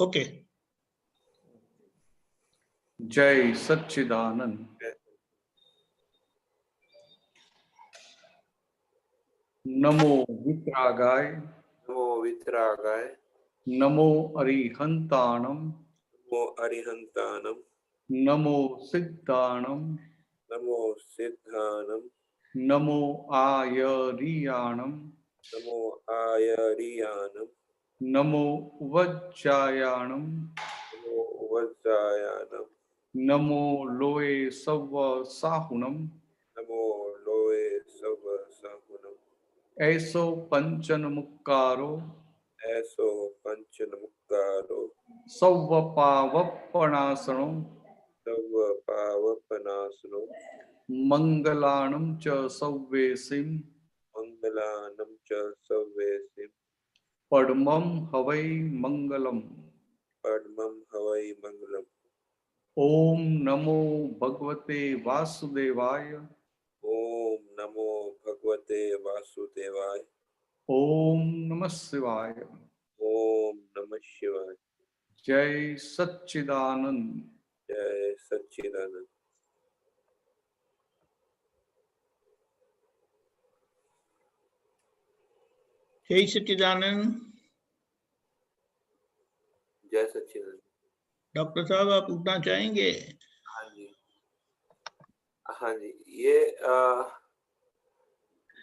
Okay. जय सच्चिदानंद। नमो वितरागाय, नमो वितरागाय, नमो अरिहंताणम, नमो अरिहंतानम, नमो सिद्धाणम, नमो सिद्धानम, नमो आयरियाणम, नमो आयरियानम, नमो वज्जायाणम, नमो वज्रायानम, नमो लोए सव्व साहुनम, नमो लोए सव साहुनम, ऐसो पंचन मुक्कारो, ऐसो पंचनमुक्कारो, सव्व पावपणासनो, सव पावपनासनो, मंगलाणम च सव्वेसिम, मंगलानम च सव्वेसिम, पद्मं हवै मंगलम। पद्मं हवै मंगलम। ओम नमो भगवते वासुदेवाय, ओम नमो भगवते वासुदेवाय, ओम नमः शिवाय। ओम नमः शिवाय। जय सच्चिदानंद। जय सच्चिदानंद। जय सच्चिदानंद। जय सच्चिदानंद। डॉक्टर साहब आप उठना चाहेंगे? हाँ जी, हाँ जी। ये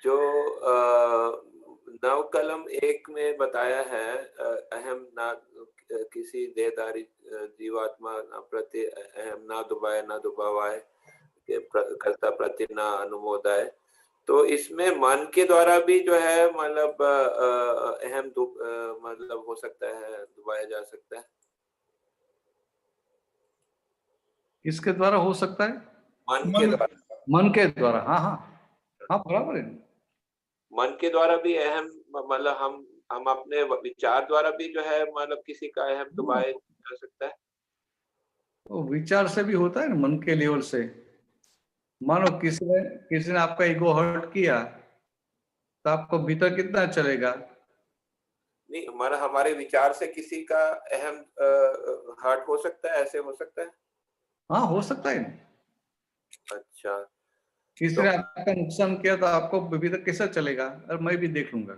जो नवकलम 1 में बताया है, अहम ना किसी देहधारी जीवात्मा प्रति अहम ना दुबाए ना दुबावाए के कर्ता प्रति ना अनुमोदाय। तो इसमें मन के द्वारा भी जो है मतलब अहम मतलब हो सकता है, दुबाया जा सकता है। किसके द्वारा हो सकता है? मन के द्वारा। मन के द्वारा, हाँ हाँ हाँ, बराबर है। मन के द्वारा भी अहम मतलब हम अपने विचार द्वारा भी जो है मतलब किसी का अहम दुबाया जा सकता है। तो विचार से भी होता है ना, मन के लेवल से। मानो किसी ने आपका ईगो हर्ट किया तो आपको भीतर कितना चलेगा? नहीं, हमारे विचार से किसी का अहम हर्ट हो सकता है, ऐसे हो सकता है। हाँ, हो सकता है। अच्छा, किसी ने आपका नुकसान किया तो आपको भीतर कैसा चलेगा? और मैं भी देख लूंगा,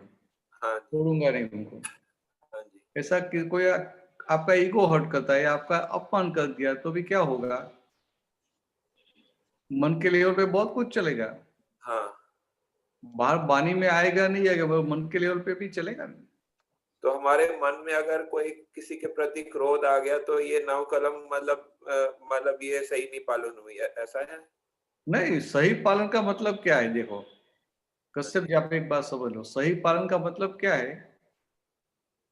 हाँ छोड़ूंगा नहीं उनको। हाँ जी। ऐसा कि कोई आपका ईगो हर्ट करता है या आपका अपमान कर दिया तो भी क्या होगा? मन के लेवल पे बहुत कुछ चलेगा। हाँ, बाहर वाणी में आएगा नहीं आएगा, वो मन के लेवल पे भी चलेगा। तो हमारे मन में अगर कोई किसी के प्रति क्रोध आ गया तो ये नवकलम मतलब ये सही नहीं पालन हुई है, ऐसा है? नहीं, सही पालन का मतलब क्या है? देखो कश्यप जी, आप एक बात समझ लो, सही पालन का मतलब क्या है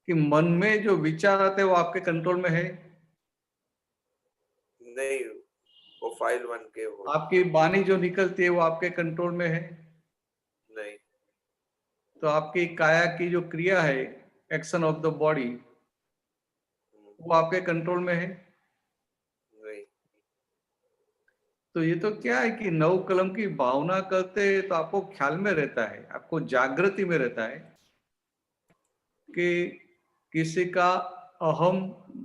कि मन में जो विचार आते हैं वो आपके कंट्रोल में है। नहीं, वो फाइल 1 के हो। आपकी वाणी जो निकलती है वो आपके कंट्रोल में है। नहीं। तो आपकी काया की जो क्रिया है, एक्शन ऑफ द बॉडी, वो आपके कंट्रोल में है। नहीं। तो ये तो क्या है कि नव कलम की भावना करते तो आपको ख्याल में रहता है, आपको जागृति में रहता है कि किसी का अहम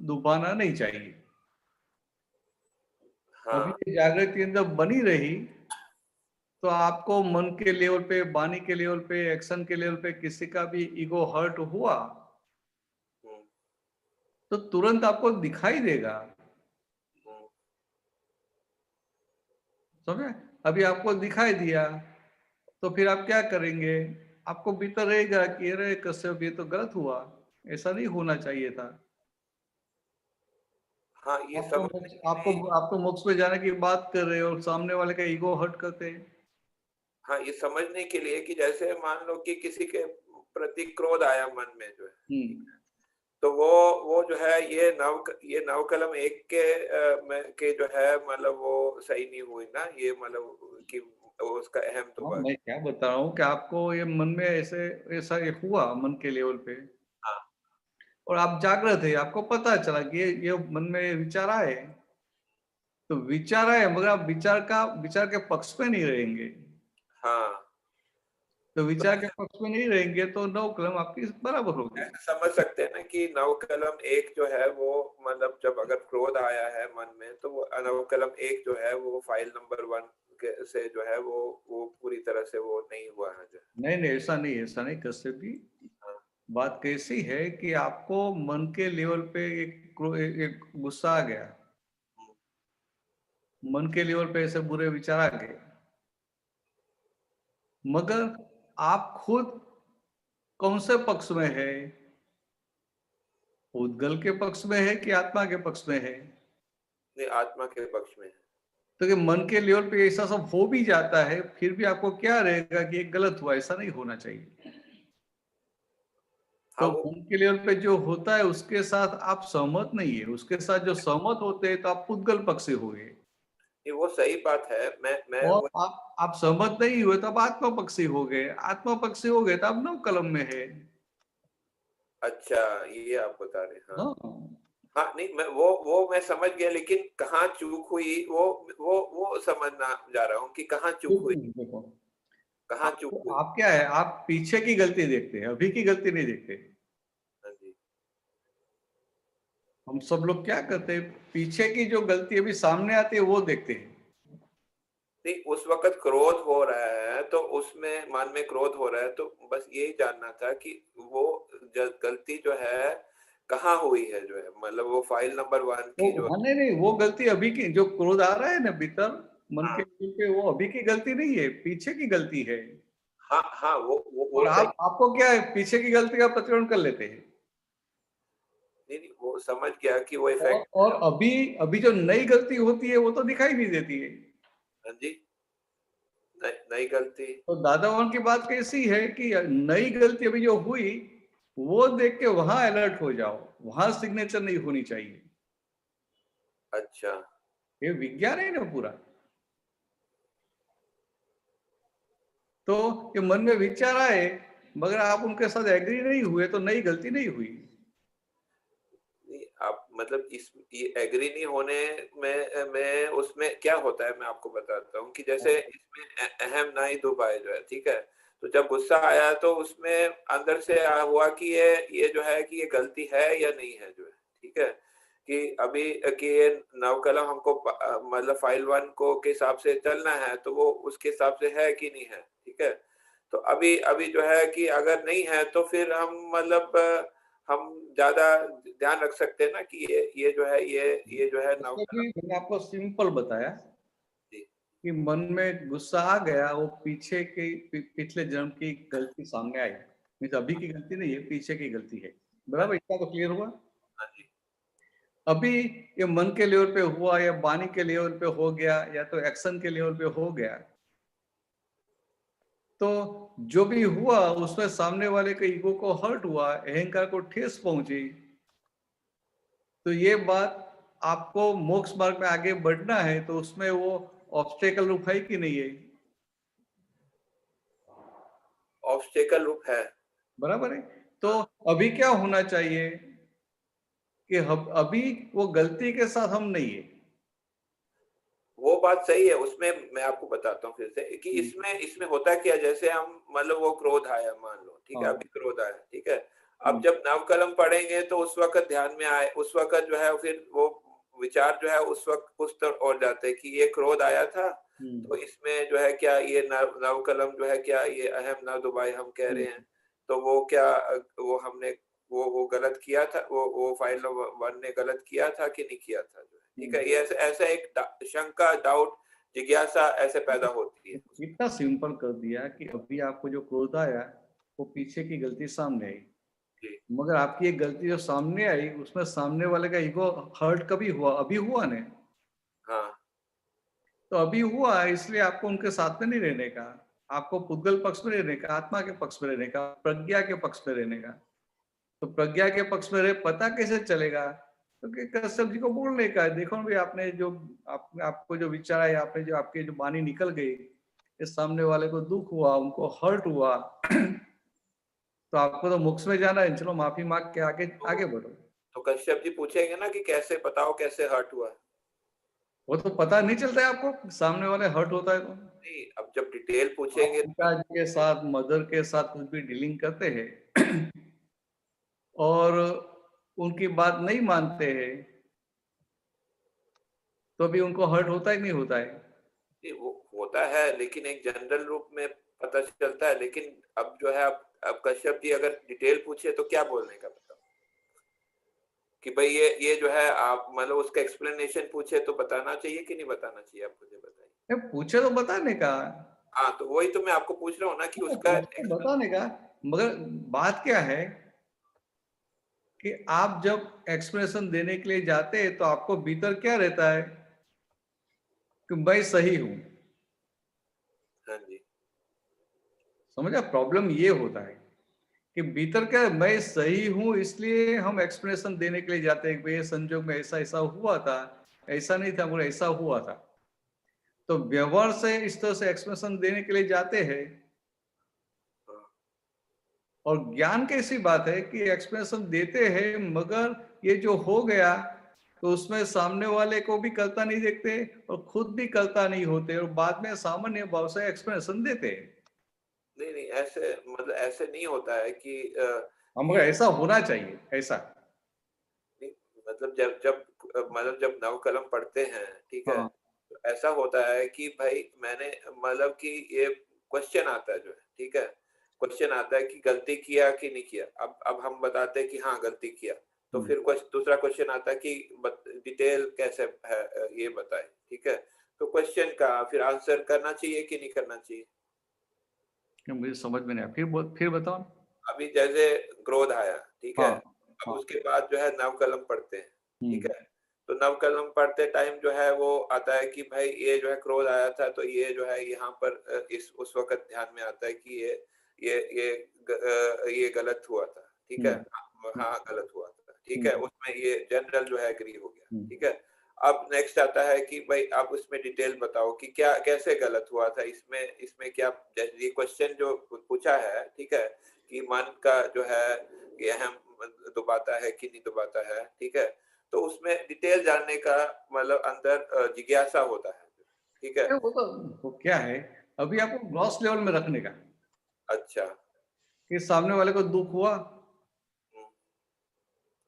डुबाना नहीं चाहिए। हाँ। अभी जागृति अंदर बनी रही तो आपको मन के लेवल पे, वाणी के लेवल पे, एक्शन के लेवल पे किसी का भी ईगो हर्ट हुआ तो तुरंत आपको दिखाई देगा। समझे? अभी आपको दिखाई दिया तो फिर आप क्या करेंगे? आपको भीतर रहेगा कि अरे कश्यप, ये तो गलत हुआ, ऐसा नहीं होना चाहिए था। हाँ, ये आप तो मोक्ष पे जाने की बात कर रहे हो और सामने वाले का ईगो हर्ट करते हैं। हाँ, ये समझने के लिए कि जैसे मान लो कि किसी के प्रति क्रोध आया मन में जो है, तो वो जो है ये नवकलम 1 के जो है मतलब वो सही नहीं हुई ना, ये मतलब कि उसका अहम तो मैं क्या बता रहा हूँ कि आपको ये मन में ऐसा ये हुआ मन के लेवल पे। हाँ। और आप जागृत है, आपको पता चला कि ये मन में विचार आए, तो विचार आए मगर आप विचार के पक्ष पे नहीं रहेंगे। हाँ। तो विचार के पक्ष में नहीं रहेंगे तो 9 कलम आपकी बराबर होगी। ऐसा समझ सकते हैं ना कि नव कलम एक जो है वो मतलब जब अगर क्रोध आया है मन में तो वो नव कलम एक जो है वो फाइल नंबर 1 से जो है वो पूरी तरह से वो नहीं हुआ है जो नहीं ऐसा नहीं कश्यप जी। हाँ। बात कैसी है कि आपको मन के लेवल पे एक गुस्सा आ गया, मन के लेवल पे ऐसे बुरे विचार आ गए, मगर आप खुद कौन से पक्ष में है? उद्गल के पक्ष में है कि आत्मा के पक्ष में है? नहीं, आत्मा के पक्ष में है। तो कि मन के लेवल पे ऐसा सब हो भी जाता है, फिर भी आपको क्या रहेगा कि ये गलत हुआ, ऐसा नहीं होना चाहिए। हाँ, तो मन के लेवल पे जो होता है उसके साथ आप सहमत नहीं है, उसके साथ जो सहमत होते हैं तो आप उद्गल पक्ष से हो गए, वो सही बात है। मैं और आप सहमत नहीं हुए तब आत्मा पक्षी हो गए, आत्मा पक्षी हो गए तब नव कलम में है। अच्छा, ये आप बता रहे हैं। हाँ हाँ, हाँ, नहीं मैं वो मैं समझ गया, लेकिन कहाँ चूक हुई वो समझना जा रहा हूँ कि कहाँ चूक हुई, देखो कहाँ चूक हुई। आप क्या है, आप पीछे की गलती देखते हैं, अभी की गलती नहीं देखते। हाँ जी। हम सब लोग क्या करते हैं, पीछे की जो गलती अभी सामने आती है वो देखते हैं। नहीं, उस वक्त क्रोध हो रहा है तो उसमें मन में क्रोध हो रहा है, तो बस यही जानना था कि वो गलती जो है कहाँ हुई है जो है, मतलब वो फाइल नंबर 1 की जो हाँ, नहीं वो गलती अभी की, जो क्रोध आ रहा है ना भीतर मन के हाँ दिल पे, वो अभी की गलती नहीं है, पीछे की गलती है। हाँ हाँ, वो और सही। आपको क्या है, पीछे की गलती का प्रतिकरण कर लेते हैं। नहीं नहीं, वो समझ गया कि वो और इफेक्ट। और अभी अभी जो नई गलती होती है वो तो दिखाई नहीं देती है। हाँ जी, नई गलती। तो दादावन की बात कैसी है कि नई गलती अभी जो हुई वो देख के वहां अलर्ट हो जाओ, वहां सिग्नेचर नहीं होनी चाहिए। अच्छा, ये विज्ञान है ना पूरा। तो ये मन में विचार आए मगर आप उनके साथ एग्री नहीं हुए तो नई गलती नहीं हुई। नहीं आप मतलब इस ये एग्री नहीं होने में उसमें क्या होता है, मैं आपको बताता हूँ कि जैसे इसमें अहम ना ही दुबाई जो है, ठीक है। तो जब गुस्सा आया तो उसमें अंदर से हुआ कि ये जो है कि ये गलती है या नहीं है जो है, ठीक है। कि अभी कि ये नवकलम हमको मतलब फाइल 1 को के हिसाब से चलना है तो वो उसके हिसाब से है कि नहीं है, ठीक है। तो अभी अभी जो है कि अगर नहीं है तो फिर हम मतलब हम ज्यादा ध्यान रख सकते हैं ना कि ये जो है ये जो है इसको नवकलम। भी मैंने आपको सिंपल बताया जी कि मन में गुस्सा आ गया, वो पीछे की पिछले जन्म की गलती सामने आई, नहीं अभी की गलती नहीं है, पीछे की गलती है। हाँ बराबर, इतना तो क्लियर हुआ। हाँ जी। अभी ये मन के लेवल पे हुआ या वाणी के लेवल पे हो गया या तो एक्शन के लेवल पे हो गया, तो जो भी हुआ उसमें सामने वाले के ईगो को हर्ट हुआ, अहंकार को ठेस पहुंची, तो ये बात आपको मोक्ष मार्ग में आगे बढ़ना है तो उसमें वो ऑब्स्टेकल रूप है कि नहीं है? ऑब्स्टेकल रूप है। बराबर है। तो अभी क्या होना चाहिए कि हम अभी वो गलती के साथ हम नहीं है। वो बात सही है, उसमें मैं आपको बताता हूँ फिर से कि इसमें इसमें होता क्या, जैसे हम मतलब वो क्रोध आया मान लो, ठीक है, हाँ। अभी क्रोध आया, ठीक है। अब जब नव कलम पढ़ेंगे तो उस वक्त ध्यान में आए, उस वक्त जो है फिर वो विचार जो है उस वक्त उस तरफ और जाते हैं कि ये क्रोध आया था तो इसमें जो है क्या ये नव कलम जो है क्या ये अहम ना दुबाई हम कह रहे हैं, तो वो क्या वो हमने वो गलत किया था, वो फाइल नंबर 1 ने गलत किया था कि नहीं किया था जो है, ठीक है। ये ऐसा एक शंका, डाउट, जिज्ञासा ऐसे पैदा होती है। इतना सिंपल कर दिया कि अभी आपको जो क्रोध आया वो पीछे की गलती सामने आई, जी मगर आपकी एक गलती जो सामने आई उसमें सामने वाले का ईगो हर्ट कभी हुआ? अभी हुआ ने। हाँ तो अभी हुआ इसलिए आपको उनके साथ में नहीं रहने का, आपको पुद्गल पक्ष में रहने का, आत्मा के पक्ष में रहने का, प्रज्ञा के पक्ष में रहने का। तो प्रज्ञा के पक्ष में रहे पता कैसे चलेगा? तो कश्यप जी को बोलने का है, देखो भाई आपने जो आपको जो विचार है, आपने जो आपकी जो वाणी निकल गई, इस सामने वाले को दुख हुआ, उनको हर्ट हुआ तो आपको तो मोक्ष में जाना है, चलो माफी मांग के आगे आगे बढ़ो। तो कश्यप जी पूछेंगे ना कि कैसे बताओ कैसे हर्ट हुआ। वो तो पता नहीं चलता है आपको सामने वाले हर्ट होता है तो। नहीं, अब जब डिटेल पूछेंगे आप पिताजी के साथ, मदर के साथ कुछ भी डीलिंग करते हैं और उनकी बात नहीं मानते हैं, तो भी उनको हर्ट होता है कि नहीं होता है? नहीं, वो होता है, लेकिन एक जनरल रूप में पता चलता है। लेकिन अब जो है, अब कश्यप जी अगर डिटेल पूछे तो क्या बोलने का मतलब कि भाई ये जो है, आप मतलब उसका एक्सप्लेनेशन पूछे तो बताना चाहिए कि नहीं बताना चाहिए? आप मुझे बताइए। पूछे तो बताने का, हाँ, तो वही तो मैं आपको पूछ रहा हूँ ना कि उसका पूछे तो बताने का, मगर बात क्या है कि आप जब एक्सप्लेनेशन देने के लिए जाते हैं तो आपको भीतर क्या रहता है कि मैं सही हूं। हाँ जी। समझा? प्रॉब्लम ये होता है कि भीतर क्या है, मैं सही हूं, इसलिए हम एक्सप्लेनेशन देने के लिए जाते हैं कि ये संजोग में ऐसा ऐसा हुआ था, ऐसा नहीं था, मगर ऐसा हुआ था। तो व्यवहार से इस तरह से एक्सप्लेनेशन देने के लिए जाते हैं। हाँ, और ज्ञान कैसी बात है कि एक्सप्लेनेशन देते हैं, मगर ये जो हो गया तो उसमें सामने वाले को भी करता नहीं देखते और खुद भी करता नहीं होते, और बाद में सामान्य भाव से एक्सप्लेनेशन देते हैं। नहीं नहीं, ऐसे मतलब ऐसे नहीं होता है कि मगर ऐसा होना चाहिए, ऐसा। नहीं, मतलब जब जब मतलब जब नव कलम पढ़ते हैं, ठीक है, हाँ। तो ऐसा होता है कि भाई मैंने मतलब कि ये क्वेश्चन आता है जो है, ठीक है, क्वेश्चन आता है कि गलती किया कि नहीं किया। अब हम बताते हैं कि हाँ गलती किया, तो फिर दूसरा क्वेश्चन आता है कि डिटेल कैसे है, ये बताए, ठीक है। तो क्वेश्चन का फिर आंसर करना चाहिए कि नहीं करना चाहिए? मुझे समझ में नहीं आया, फिर बताओ। अभी जैसे क्रोध आया, ठीक है, हाँ। अब हाँ। उसके बाद जो है नव कलम पढ़ते हैं, ठीक हम्म। है। तो नव कलम पढ़ते टाइम जो है वो आता है कि भाई ये जो है क्रोध आया था, तो ये जो है यहाँ पर इस उस वक्त ध्यान में आता है कि ये गलत हुआ था, ठीक है। हाँ गलत हुआ था, ठीक है, उसमें ये जनरल जो है एग्री हो गया, ठीक है। अब नेक्स्ट आता है कि भाई आप उसमें डिटेल बताओ कि क्या कैसे गलत हुआ था, इसमें इसमें क्या, ये क्वेश्चन जो पूछा है, ठीक है, कि मन का जो है ये अहम दबाता है कि नहीं दबाता है, ठीक है। तो उसमें डिटेल जानने का मतलब अंदर जिज्ञासा होता है, ठीक है। वो तो वो क्या है, अभी आपको ग्रॉस लेवल में रखने का अच्छा। कि सामने वाले को दुख हुआ, हम्म,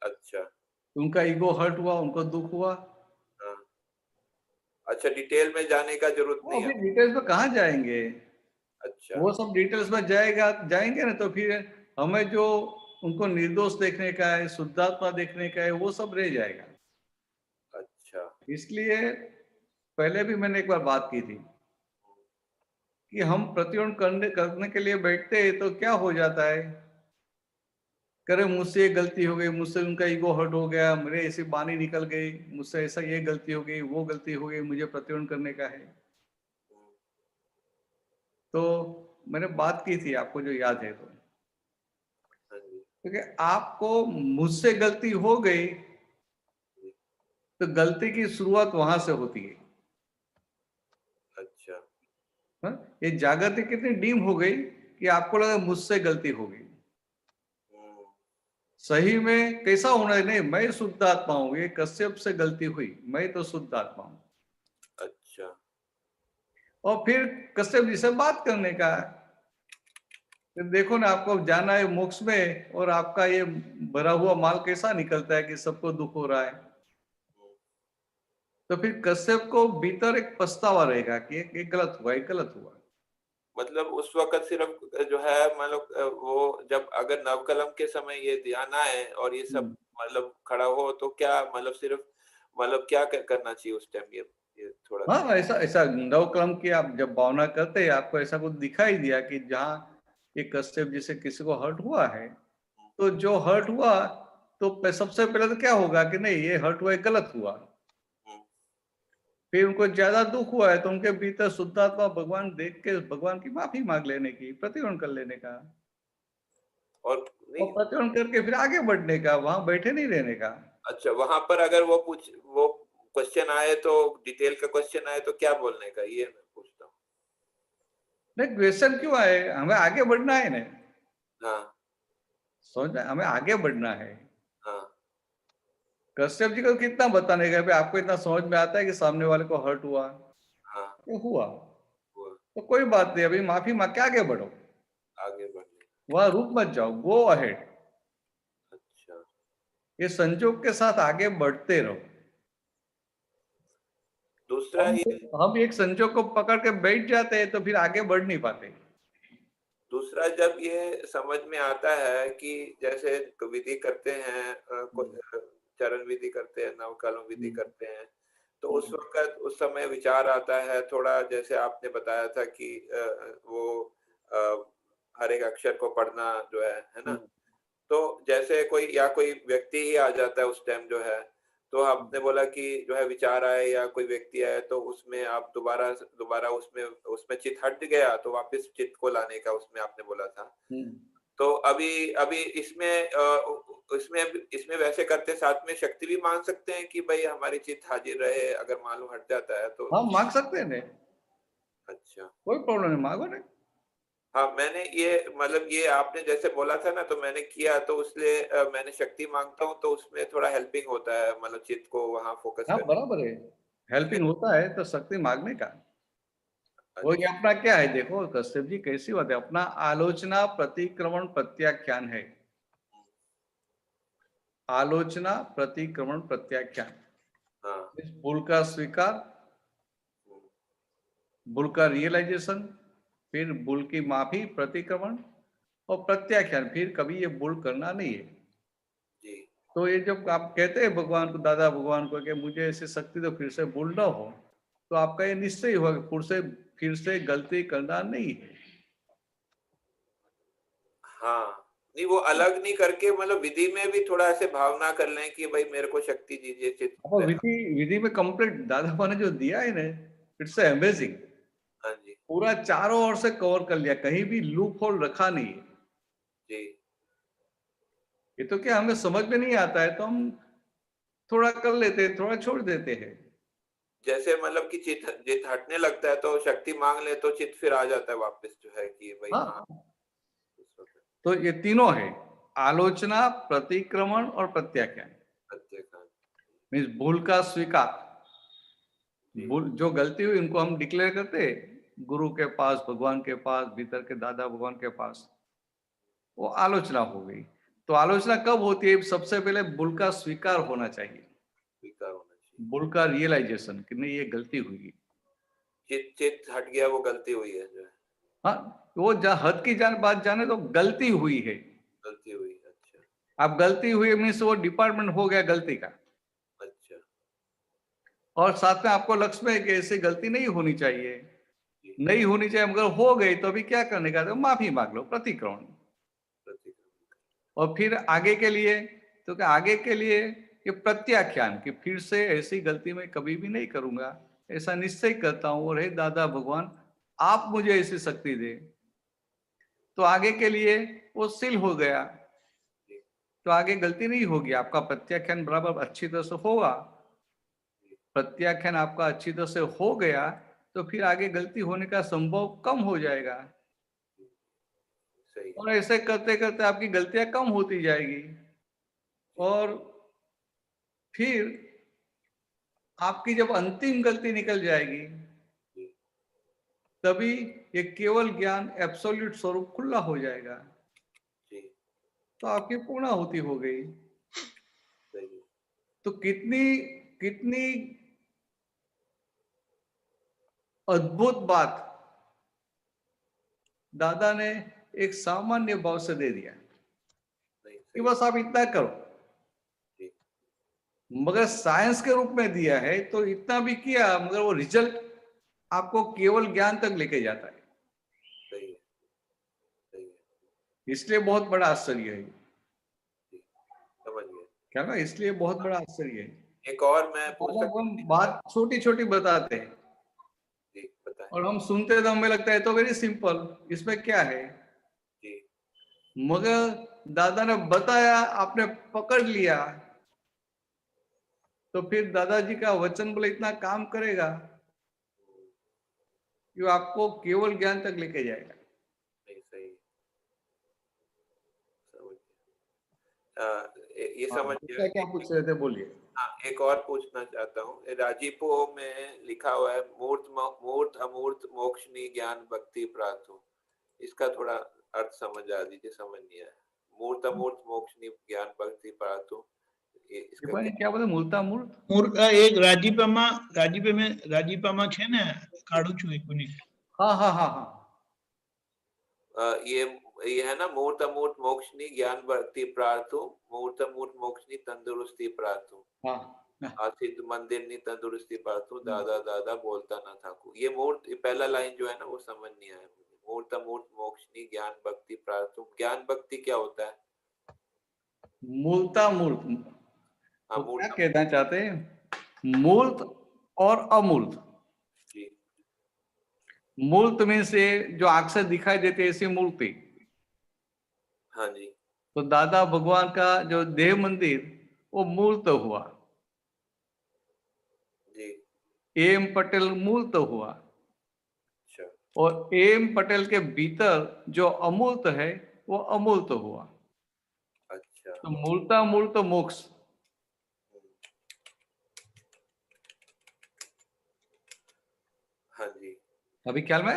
अच्छा। उनका ईगो हर्ट हुआ, उनको दुख हुआ। हाँ, अच्छा, डिटेल में जाने का जरूरत वो नहीं है। अभी डिटेल्स में कहाँ जाएंगे? अच्छा। वो सब डिटेल्स में जाएंगे ना तो फिर हमें जो उनको निर्दोष देखने का है, शुद्धात्मा देखने का है, वो सब रह जाएगा। अच्छा। इसलिए पहले भी मैंने एक बार बात की थी कि हम प्रतिबंध करने के लिए बैठते हैं तो क्या हो जाता है, करे मुझसे ये गलती हो गई, मुझसे उनका ईगो हर्ट हो गया, मेरे ऐसी बानी निकल गई, मुझसे ऐसा ये गलती हो गई, वो गलती हो गई, मुझे प्रतिबंध करने का है। तो मैंने बात की थी, आपको जो याद है तो, हाँ जी। क्योंकि आपको मुझसे गलती हो गई तो गलती की शुरुआत वहां से होती है। अच्छा। हाँ? ये जागृति कितनी डीम हो गई कि आपको लगा मुझसे गलती हो गई। हम्म, सही में कैसा होना है, नहीं मैं शुद्ध आत्मा हूं, ये कश्यप से गलती हुई, मैं तो शुद्ध आत्मा हूं। अच्छा। और फिर कश्यप जी से बात करने का, फिर देखो ना आपको जाना है मोक्ष में, और आपका ये भरा हुआ माल कैसा निकलता है कि सबको दुख हो रहा है। तो फिर कश्यप को भीतर एक पछतावा रहेगा कि ये गलत हुआ, ये गलत हुआ। मतलब उस वक्त सिर्फ जो है मतलब वो जब अगर नवकलम के समय ये ध्यान आए और ये सब मतलब खड़ा हो, तो क्या मतलब सिर्फ मतलब क्या करना चाहिए उस टाइम? ये थोड़ा सा। हाँ, ऐसा ऐसा नव क्रम की आप जब भावना करते हैं, आपको ऐसा कुछ दिखाई दिया कि जहाँ ये कश्यप जिसे किसी को हर्ट हुआ है, तो जो हर्ट हुआ तो सबसे पहले तो क्या होगा कि नहीं ये हर्ट हुआ, ये गलत हुआ। हम्म, फिर उनको ज्यादा दुख हुआ है तो उनके भीतर शुद्धात्मा भगवान देख के भगवान की माफी मांग लेने की, प्रतिबंध कर लेने का, और और नहीं। प्रतिबंध करके फिर आगे बढ़ने का, वहां बैठे नहीं रहने का। अच्छा, वहां पर अगर वो क्वेश्चन आए तो, डिटेल का क्वेश्चन आए तो क्या बोलने का, ये मैं पूछता हूँ। नहीं, क्वेश्चन क्यों आए, हमें आगे बढ़ना है ना। हाँ। सोचना हमें आगे बढ़ना है। हाँ। कश्यप जी को कितना बताने का, भाई आपको इतना समझ में आता है कि सामने वाले को हर्ट हुआ, हाँ तो हुआ, हुआ, तो कोई बात नहीं, अभी माफी मांग के आगे बढ़ो, आगे बढ़ने। वहां रुक मत जाओ, गो अहेड। अच्छा, ये संजोग के साथ आगे बढ़ते रहो। दूसरा ये हम एक संजोग को पकड़ के बैठ जाते हैं तो फिर आगे बढ़ नहीं पाते। दूसरा जब ये समझ में आता है कि जैसे विधि करते हैं, चरण विधि करते हैं, नवकलम विधि करते हैं, तो उस वक्त उस समय विचार आता है थोड़ा, जैसे आपने बताया था कि वो हर एक अक्षर को पढ़ना जो है ना। तो जैसे कोई व्यक्ति ही आ जाता है उस टाइम जो है, तो आपने बोला कि जो है विचार आए या कोई व्यक्ति आए तो उसमें आप दोबारा उसमें उसमें चित्त हट गया तो वापस चित्त को लाने का उसमें आपने बोला था। तो अभी अभी इसमें वैसे करते साथ में शक्ति भी मांग सकते हैं कि भाई हमारी चित्त हाजिर रहे, अगर मालूम हट जाता है तो। हम मांग सकते हैं, अच्छा, कोई प्रॉब्लम नहीं, मांगो ना। हाँ मैंने ये मतलब ये आपने जैसे बोला था ना तो मैंने किया, तो इसलिए मैंने शक्ति मांगता हूँ तो उसमें थोड़ा हेल्पिंग होता है, मतलब चित्त को वहां फोकस हाँ करने। बराबर है, हेल्पिंग होता है तो शक्ति मांगने का। वो ये अच्छा, अपना क्या है, देखो कश्यप जी कैसी बात है, अपना आलोचना प्रतिक्रमण प्रत्याख्यान है। आलोचना प्रतिक्रमण प्रत्याख्यान, हाँ, इस भूल का स्वीकार, भूल का रियलाइजेशन, फिर भूल की माफी प्रतिक्रमण, और प्रत्याख्यान, फिर कभी ये भूल करना नहीं है। जी, तो ये जब आप कहते हैं भगवान को, दादा भगवान को, कि मुझे ऐसी शक्ति तो फिर से भूल ना हो, तो आपका ये निश्चय ही होगा कि फिर से गलती करना नहीं है। हाँ, नहीं वो अलग नहीं करके मतलब विधि में भी थोड़ा ऐसे भावना कर लें कि भाई मेरे को शक्ति दीजिए अब चित्त। विधि विधि में कंप्लीट दादा भगवान ने जो दिया है ना, इट्स अमेजिंग। हाँ जी, पूरा चारों ओर से कवर कर लिया, कहीं भी लूप होल रखा नहीं है। जी, ये तो क्या हमें समझ में नहीं आता है तो हम थोड़ा कर लेते हैं, थोड़ा छोड़ देते हैं। जैसे मतलब कि चित्त हटने लगता है तो शक्ति मांग ले तो चित्त फिर आ जाता है वापस जो है कि भाई हाँ हाँ, उस वक्त तो ये तीनों है, आलोचना, प्रतिक्रमण और प्रत्याख्यान। प्रत्येक। मीन्स भूल का स्वीकार, जी, भूल जो गलती हुई उनको हम डिक्लेयर करते, गुरु के पास, भगवान के पास, भीतर के दादा भगवान के पास, वो आलोचना हो गई। तो आलोचना कब होती है, सबसे पहले भूल का स्वीकार होना चाहिए, स्वीकार होना चाहिए। भूल का रियलाइजेशन कि नहीं ये गलती हुई। चित्त हट गया, वो गलती हुई है जो है, हाँ, वो हद की बात जाने तो गलती हुई है। गलती हुई। अच्छा, अब गलती हुई मीन्स वो डिपार्टमेंट हो गया गलती का, अच्छा, और साथ में आपको लक्ष्य में है कि ऐसी गलती नहीं होनी चाहिए, जी, नहीं होनी चाहिए, मगर हो गई तो अभी क्या करने का, तो माफी मांग लो, प्रतिक्रमण। प्रतिक्रमण। और फिर आगे के लिए, तो क्या आगे के लिए ये प्रत्याख्यान, कि फिर से ऐसी गलती मैं कभी भी नहीं करूंगा, ऐसा निश्चय करता हूँ, और हे दादा भगवान आप मुझे ऐसी शक्ति दे। तो आगे के लिए वो सील हो गया, जी, तो आगे गलती नहीं होगी, आपका प्रत्याख्यान बराबर अच्छी तरह से होगा। जी, प्रत्याख्यान आपका अच्छी तरह से हो गया तो फिर आगे गलती होने का संभव कम हो जाएगा, जी, सही है। और ऐसे करते करते आपकी गलतियां कम होती जाएगी, जी, और फिर आपकी जब अंतिम गलती निकल जाएगी, जी, तभी ये केवल ज्ञान एब्सोल्यूट स्वरूप खुला हो जाएगा, जी, तो आपकी पूर्णाहुति हो गई। सही है। तो कितनी कितनी अद्भुत बात दादा ने एक सामान्य भाव से दे दिया नहीं, कि सही है। बस आप इतना करो, जी, मगर साइंस के रूप में दिया है तो इतना भी किया, मगर वो रिजल्ट आपको केवल ज्ञान तक लेके जाता है, सही है, सही है। इसलिए बहुत बड़ा आश्चर्य है। जी, समझ गए। क्या ना, इसलिए बहुत बड़ा आश्चर्य है। एक और मैं पूछ मतलब सकता हम हूँ? बात छोटी छोटी बताते हैं जी, बताएं। और हम सुनते तो हमें लगता है तो वेरी सिंपल, इसमें क्या है, जी, मगर दादा ने बताया, आपने पकड़ लिया, तो फिर दादाजी का वचन बोले इतना काम करेगा कि वो आपको केवल ज्ञान तक लेके जाएगा। नहीं, सही है, समझ गया। ये समझ गए? क्या पूछ रहे थे, बोलिए। हाँ, एक और पूछना चाहता हूँ। राजीपो में लिखा हुआ है मूर्त अमूर्त मोक्षनी ज्ञान भक्ति प्रातु। इसका थोड़ा अर्थ समझ आ दीजिए, समझ नहीं आया। मूर्त अमूर्त मोक्षनी ज्ञान भक्ति प्रातु, इसका क्या बोले? मूर्ता मूर्त મૂર્ખ એક રાજીપામાં છે ને, કાઢું છું 1 મિનિટ. हाँ हाँ हाँ हाँ ये है ना, मूर्त अमूर्त मोक्षनी ज्ञान भक्ति प्रार्थु, मूर्त अमूर्त मोक्षनी तंदुरुस्ती प्रार्थु, हाँ आसिद्ध मंदिर नी तंदुरुस्ती प्रार्थु, दादा दादा बोलता ना थाकू। ये मूर्त, पहला लाइन जो है ना वो समझ नहीं आया मुझे। मूर्त अमूर्त मोक्षनी ज्ञान भक्ति प्रार्थु, ज्ञान भक्ति क्या होता है? मूर्ता मूर्त हाँ, तो क्या मूर्त कहना चाहते हैं? मूर्त और अमूर्त। जी। मूर्त में से जो आंख से दिखाई देते ऐसी मूर्ति। हाँ जी। तो दादा भगवान का जो देव मंदिर वो मूर्त हुआ। जी। एम पटेल मूर्त हुआ। अच्छा। और एम पटेल के भीतर जो अमूर्त है वो अमूर्त हुआ। अच्छा। तो मूर्ता मूर्त मोक्ष। हाँ जी। अभी ख्याल में?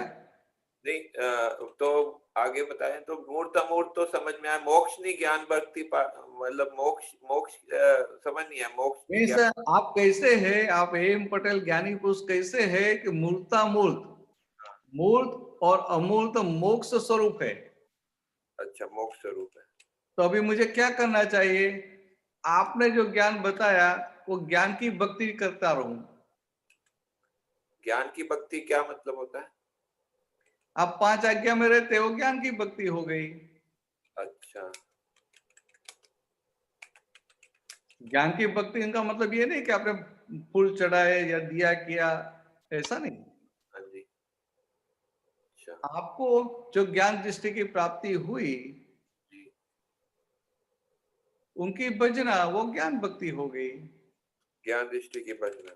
नहीं, तो आगे बताएं। तो मूर्त अमूर्त तो समझ में आया, मोक्ष नहीं ज्ञान भक्ति मतलब मोक्ष समझ नहीं आया। मोक्ष आप कैसे है? आप एम पटेल ज्ञानी पुरुष कैसे है कि मूर्ता मूर्त, मूर्त और अमूर्त मोक्ष स्वरूप है। अच्छा, मोक्ष स्वरूप है। तो अभी मुझे क्या करना चाहिए? आपने जो ज्ञान बताया वो ज्ञान की भक्ति करता रहूं। ज्ञान की भक्ति क्या मतलब होता है? आप 5 आज्ञा में रहते हो, ज्ञान की भक्ति हो गई। अच्छा। ज्ञान की भक्ति इनका मतलब ये नहीं कि आपने फूल चढ़ाए या दिया किया, ऐसा नहीं। हाँ जी। अच्छा। आपको जो ज्ञान दृष्टि की प्राप्ति हुई, जी। उनकी भजना वो ज्ञान भक्ति हो गई। ज्ञान दृष्टि की भजना।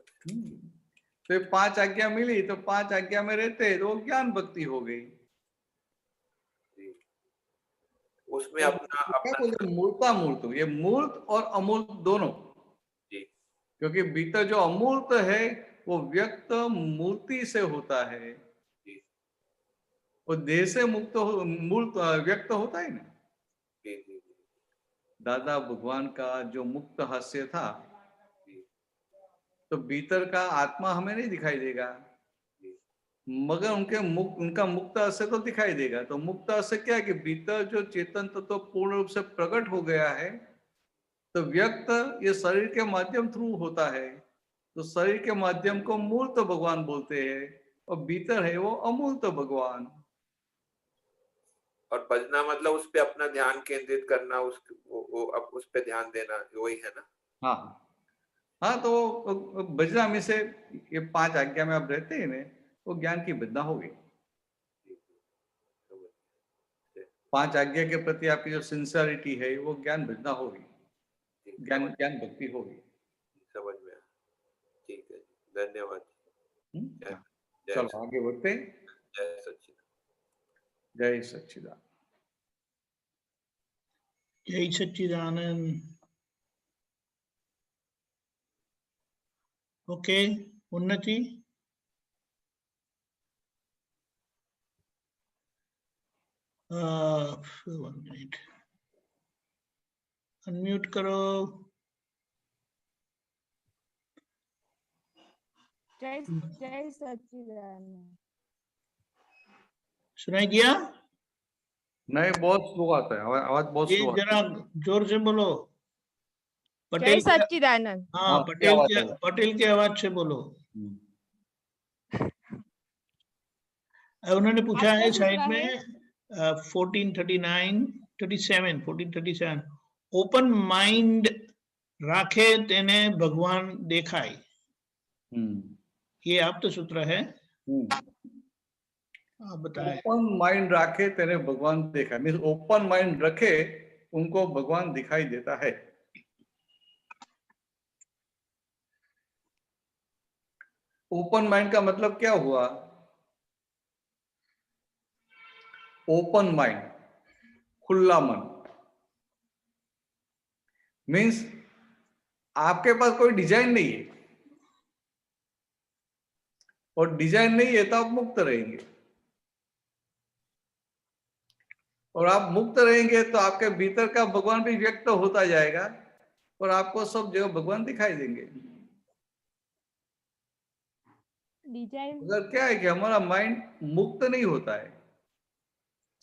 तो 5 आज्ञा मिली तो 5 आज्ञा में रहते तो ज्ञान भक्ति हो गई। जी। उसमें तो अपना क्या बोलते? मूर्ता मूर्त, ये मूर्त और अमूर्त दोनों। जी। क्योंकि भीतर जो अमूर्त है वो व्यक्त मूर्ति से होता है। जी। वो देह से मुक्त मूर्त व्यक्त होता है ना। जी। जी। दादा भगवान का जो मुक्त हास्य था, जी। तो भीतर का आत्मा हमें नहीं दिखाई देगा, मगर उनका मुक्त हास्य तो दिखाई देगा। तो मुक्त हास्य क्या है कि भीतर जो चेतन तत्व पूर्ण रूप से प्रकट हो गया है, तो व्यक्त ये शरीर के माध्यम थ्रू होता है। तो शरीर के माध्यम को मूर्त भगवान बोलते हैं और भीतर है वो अमूर्त भगवान। और भजना मतलब उस पे अपना ध्यान केंद्रित करना, वो अब उस पे ध्यान देना, वही है ना? हाँ हाँ, तो भजना में से ये 5 आज्ञा में आप रहते हैं ना, वो ज्ञान की भजना होगी। 5 आज्ञा के प्रति आपकी जो सिंसियरिटी है वो ज्ञान भजना होगी, ज्ञान भक्ति होगी। समझ में आया। ठीक है, धन्यवाद। चलो आगे बढ़ते हैं। जय सच्चिदानंद। जय सच्चिदानंद। जय सच्चिदानंद. ओके, उन्नति. वन मिनट, अनम्यूट करो. जय सच्चिदानंद. सुनाई दिया? नहीं, बहुत स्लो आता है, आवाज बहुत ये स्लो। जरा जोर से बोलो. जय पटेल के, सच्चिदानंद. हाँ, पटेल के आवाज से बोलो. उन्होंने पूछा है साइड में 1437 ओपन माइंड राखे तेने भगवान देखाय. ये आप तो सूत्र है, आप बताएं. ओपन माइंड रखे तेने भगवान देखा, मीन्स ओपन माइंड रखे उनको भगवान दिखाई देता है। ओपन माइंड का मतलब क्या हुआ? ओपन माइंड, खुला मन, मीन्स आपके पास कोई डिजाइन नहीं है, और डिजाइन नहीं है तो आप मुक्त रहेंगे, और आप मुक्त रहेंगे तो आपके भीतर का भगवान भी व्यक्त होता जाएगा और आपको सब जगह भगवान दिखाई देंगे। डिजाइन अगर क्या है कि हमारा माइंड मुक्त नहीं होता है,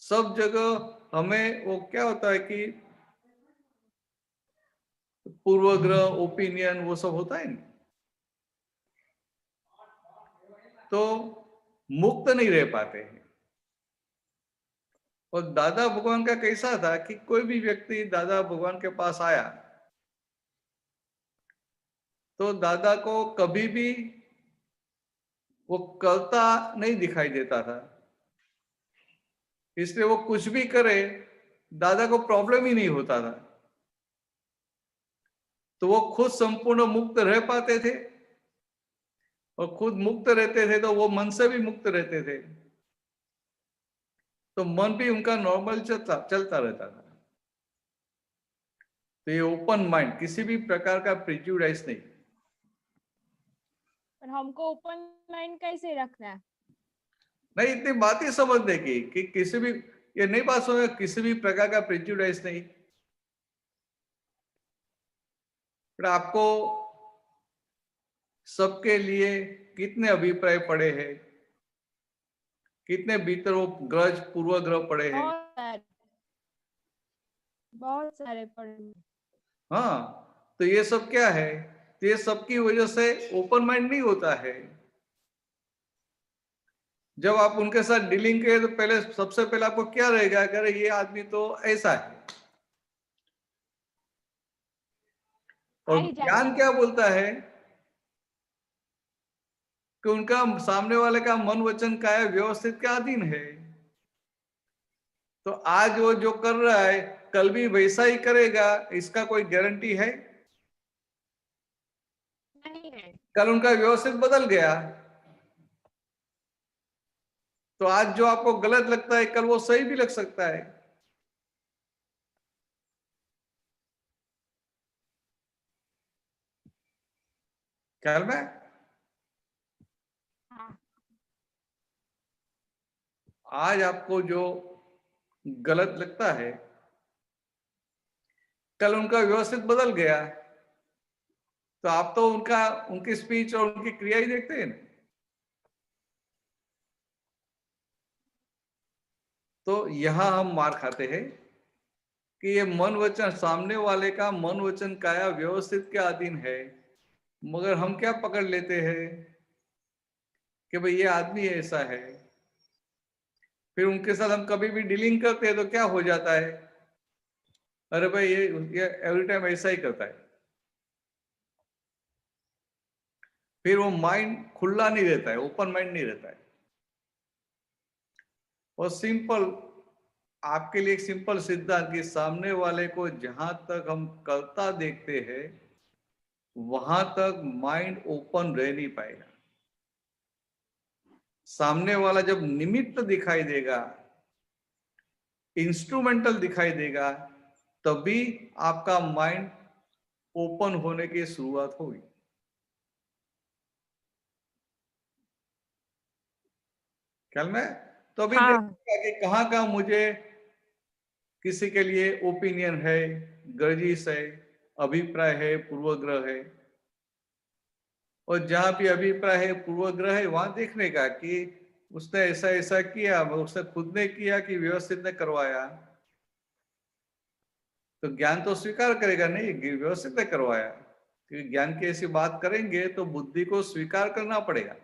सब जगह हमें वो क्या होता है कि पूर्वग्रह, ओपिनियन, वो सब होता है ना, तो मुक्त नहीं रह पाते हैं। और दादा भगवान का कैसा था कि कोई भी व्यक्ति दादा भगवान के पास आया तो दादा को कभी भी वो करता नहीं दिखाई देता था, इसलिए वो कुछ भी करे दादा को प्रॉब्लम ही नहीं होता था। तो वो खुद संपूर्ण मुक्त रह पाते थे, और खुद मुक्त रहते थे तो वो मन से भी मुक्त रहते थे, तो मन भी उनका नॉर्मल चलता रहता था। तो ये ओपन माइंड, किसी भी प्रकार का प्रिजुडाइज नहीं। पर हमको ओपन माइंड कैसे रखना है? नहीं, इतनी बात ही समझने की कि किसी भी, ये नहीं बात समझ, किसी भी प्रकार का प्रिजुडाइज नहीं। पर आपको सबके लिए कितने अभिप्राय पड़े हैं, कितने भीतर वो ग्रज पूर्वग्रह पड़े हैं। बहुत सारे पढ़े। हाँ, तो ये सब क्या है, तो ये सब की वजह से ओपन माइंड नहीं होता है। जब आप उनके साथ डीलिंग करें तो पहले, सबसे पहले आपको क्या रहेगा, अगर ये आदमी तो ऐसा है। और ज्ञान क्या बोलता है कि उनका सामने वाले का मन वचन काया व्यवस्थित के अधीन है। तो आज वो जो कर रहा है कल भी वैसा ही करेगा, इसका कोई गारंटी है? नहीं है। कल उनका व्यवस्थित बदल गया तो आज जो आपको गलत लगता है कल वो सही भी लग सकता है। ख्याल में? हाँ। आज आपको जो गलत लगता है कल उनका व्यवस्थित बदल गया, तो आप तो उनकी स्पीच और उनकी क्रिया ही देखते हैं। तो यहां हम मार खाते हैं कि ये मन वचन, सामने वाले का मन वचन काया व्यवस्थित के अधीन है, मगर हम क्या पकड़ लेते हैं कि भाई ये आदमी ऐसा है। फिर उनके साथ हम कभी भी डीलिंग करते हैं तो क्या हो जाता है, अरे भाई ये एवरी टाइम ऐसा ही करता है। फिर वो माइंड खुला नहीं रहता है, ओपन माइंड नहीं रहता है। और सिंपल, आपके लिए एक सिंपल सिद्धांत कि सामने वाले को जहां तक हम करता देखते हैं वहां तक माइंड ओपन रह नहीं पाएगा। सामने वाला जब निमित्त दिखाई देगा, इंस्ट्रूमेंटल दिखाई देगा, तभी आपका माइंड ओपन होने की शुरुआत होगी। ख्याल में? तो अभी हाँ। देखिएगा कि कहाँ कहाँ मुझे किसी के लिए ओपिनियन है, गर्जिश है, अभिप्राय है, पूर्वग्रह है। और जहां भी अभिप्राय है, पूर्वग्रह है, वहां देखने का कि उसने ऐसा ऐसा किया, उसने खुद ने किया कि व्यवस्थित ने करवाया। तो ज्ञान तो स्वीकार करेगा नहीं कि व्यवस्थित ने करवाया, क्योंकि ज्ञान की ऐसी बात करेंगे तो बुद्धि को स्वीकार करना पड़ेगा,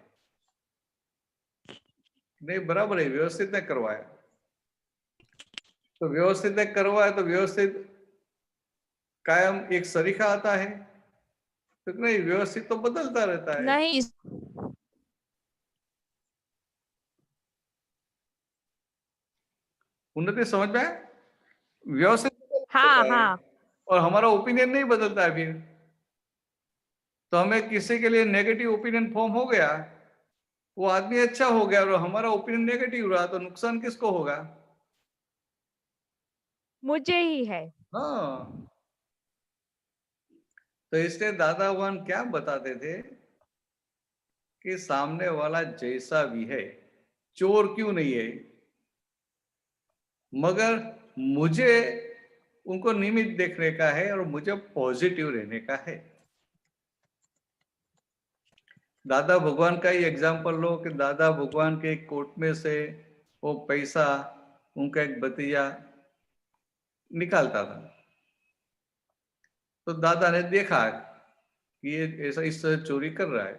नहीं बराबर है, व्यवस्थित ने करवाया। तो व्यवस्थित ने करवाया तो व्यवस्थित कायम एक सरीखा आता है, तो नहीं, व्यवस्थित तो बदलता रहता है। नहीं। उन्नति समझ में आया? व्यवस्थित हाँ बदलता है हाँ। और हमारा ओपिनियन नहीं बदलता है। फिर तो हमें किसी के लिए नेगेटिव ओपिनियन फॉर्म हो गया, वो आदमी अच्छा हो गया और हमारा ओपिनियन नेगेटिव रहा, तो नुकसान किसको होगा? मुझे ही है। हाँ, तो इसलिए दादा भगवान क्या बताते थे कि सामने वाला जैसा भी है, चोर क्यों नहीं है, मगर मुझे उनको निमित्त देखने का है और मुझे पॉजिटिव रहने का है। दादा भगवान का ही एग्जाम्पल लो कि दादा भगवान के कोट में से वो पैसा उनका एक भतीजा निकालता था, तो दादा ने देखा कि ये ऐसा इस तरह चोरी कर रहा है,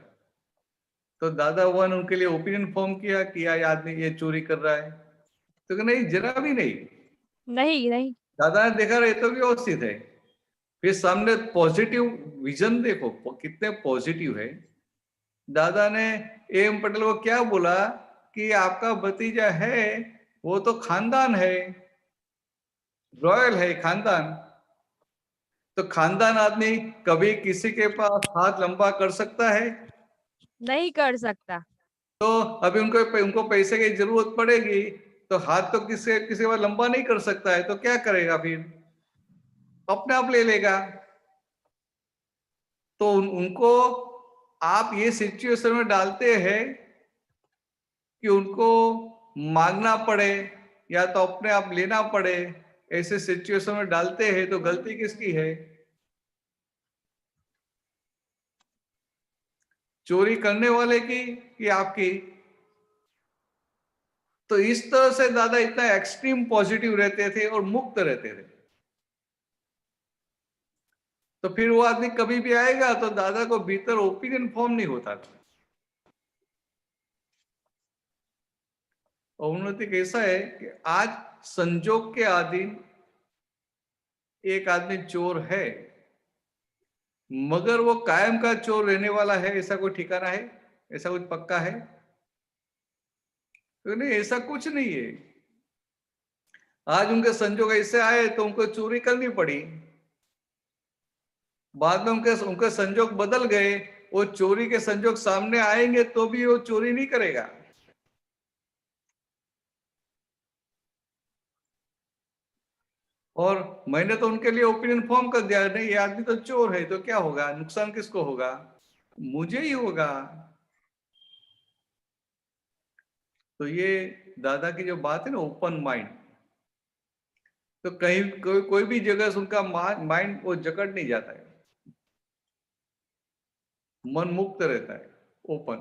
तो दादा भगवान उनके लिए ओपिनियन फॉर्म किया कि ये आदमी ये चोरी कर रहा है, तो नहीं, जरा भी नहीं। नहीं दादा ने देखा ये तो व्यवस्थित है। फिर सामने पॉजिटिव विजन देखो कितने पॉजिटिव है। दादा ने एम पटेल को क्या बोला कि आपका भतीजा है वो तो खानदान है, रॉयल है खानदान, तो खानदान आदमी कभी किसी के पास हाथ लंबा कर सकता है? नहीं कर सकता। तो अभी उनको पैसे की जरूरत पड़ेगी, तो हाथ तो किसी बार लंबा नहीं कर सकता है, तो क्या करेगा फिर? अपने आप ले लेगा। तो उनको आप ये सिचुएशन में डालते हैं कि उनको मांगना पड़े या तो अपने आप लेना पड़े, ऐसे सिचुएशन में डालते हैं, तो गलती किसकी है? चोरी करने वाले की कि आपकी? तो इस तरह से दादा इतना एक्सट्रीम पॉजिटिव रहते थे और मुक्त रहते थे। तो फिर वो आदमी कभी भी आएगा तो दादा को भीतर ओपिनियन फॉर्म नहीं होता था। और उन्नति कैसा है कि आज संजोग के अधीन एक आदमी चोर है, मगर वो कायम का चोर रहने वाला है, ऐसा कोई ठिकाना है? ऐसा कुछ पक्का है? तो नहीं, ऐसा कुछ नहीं है। आज उनके संजोग ऐसे आए तो उनको चोरी करनी पड़ी, बाद में उनके संजोग बदल गए, वो चोरी के संजोग सामने आएंगे तो भी वो चोरी नहीं करेगा। और मैंने तो उनके लिए ओपिनियन फॉर्म कर दिया, नहीं ये आदमी तो चोर है, तो क्या होगा, नुकसान किसको होगा? मुझे ही होगा। तो ये दादा की जो बात है ना, ओपन माइंड, तो कहीं कोई भी जगह से उनका माइंड वो जकड़ नहीं जाता है, मन मुक्त रहता है, ओपन।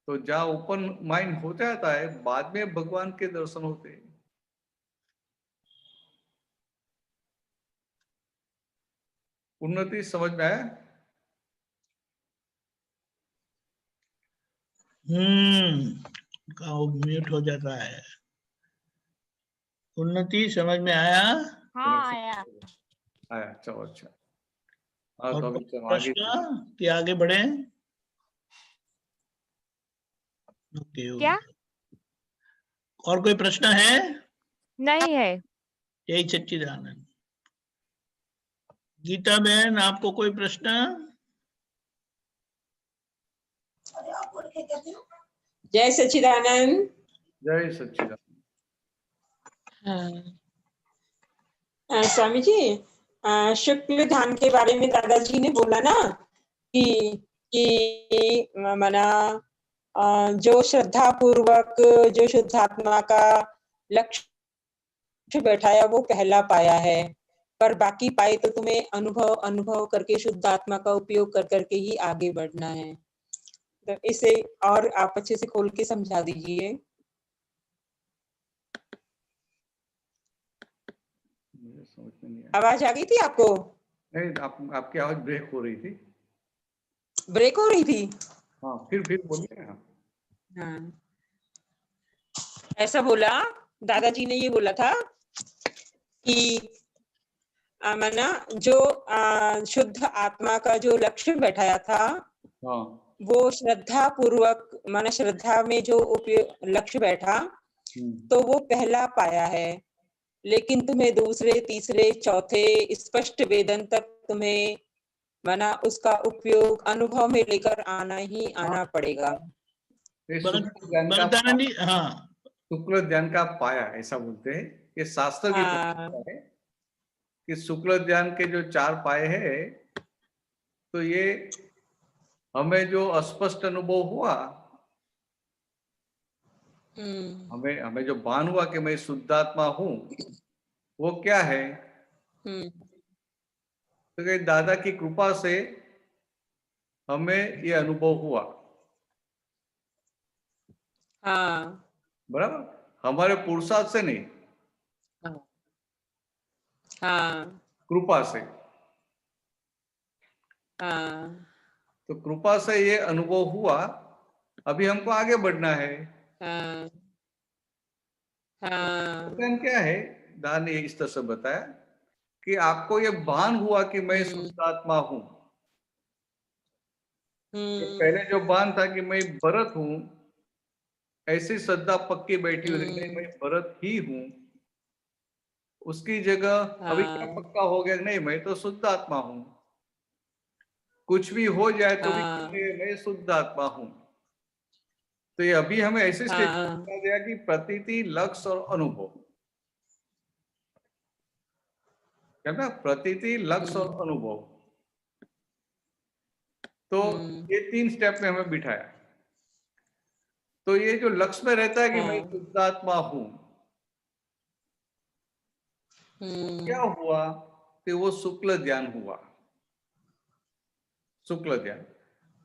तो जहां ओपन माइंड हो जाता है, बाद में भगवान के दर्शन होते हैं। उन्नति समझ में आया? म्यूट हो जाता है। उन्नति समझ में आया? हाँ आया। चलो अच्छा। और तो प्रश्न कि आगे बढ़े? क्या? और कोई प्रश्न है? नहीं है। जय सच्चिदानंद। गीता बहन, आपको कोई प्रश्न? जय सच्चिदानंद। जय सच्चिदानंद। स्वामी जी, शुक्ल ध्यान के बारे में दादाजी ने बोला ना कि मना जो श्रद्धा पूर्वक जो शुद्धात्मा का लक्ष्य बैठाया वो पहला पाया है, पर बाकी पाए तो तुम्हें अनुभव करके शुद्धात्मा का उपयोग कर करके ही आगे बढ़ना है। तो इसे और आप अच्छे से खोल के समझा दीजिए। आवाज आ गई थी आपको? नहीं, आपकी आवाज ब्रेक हो रही थी। ब्रेक हो रही थी? हाँ, फिर बोलिए। हाँ, ऐसा बोला दादाजी ने, ये बोला था कि माना जो शुद्ध आत्मा का जो लक्ष्य बैठाया था, हाँ, वो श्रद्धा पूर्वक, माना श्रद्धा में जो लक्ष्य बैठा तो वो पहला पाया है, लेकिन तुम्हें दूसरे तीसरे चौथे स्पष्ट वेदन तक तुम्हें माना उसका उपयोग अनुभव में लेकर आना ही आना पड़ेगा। शुक्ल ध्यान का पाया ऐसा बोलते हैं, ये शास्त्र की है कि कि शुक्ल ध्यान के जो 4 पाए हैं, तो ये हमें जो अस्पष्ट अनुभव हुआ, हमें जो भान हुआ कि मैं शुद्धात्मा हूं, वो क्या है? तो कि दादा की कृपा से हमें ये अनुभव हुआ। हाँ बराबर, हमारे पुरुषार्थ से नहीं, हाँ कृपा से। हाँ तो कृपा से ये अनुभव हुआ, अभी हमको आगे बढ़ना है। हाँ हाँ कारण क्या है? दादा ने इस तरह से बताया कि आपको ये भान हुआ कि मैं शुद्धात्मा हूं। तो पहले जो भान था कि मैं भरत हूं, ऐसी श्रद्धा पक्की बैठी हुई नहीं, मैं भरत ही हूं, उसकी जगह अभी क्या पक्का हो गया? नहीं, मैं तो शुद्ध आत्मा हूं, कुछ भी हो जाए तो भी मैं शुद्ध आत्मा हूं। तो ये अभी हमें ऐसे स्टेज बता दिया कि प्रतीति, लक्ष्य और अनुभव, है ना? प्रतीति, लक्ष्य और अनुभव, तो ये 3 स्टेप में हमें बिठाया। तो ये जो लक्ष्य में रहता है कि मैं शुद्ध आत्मा हूं, क्या हुआ कि वो शुक्ल ध्यान हुआ, शुक्ल ध्यान।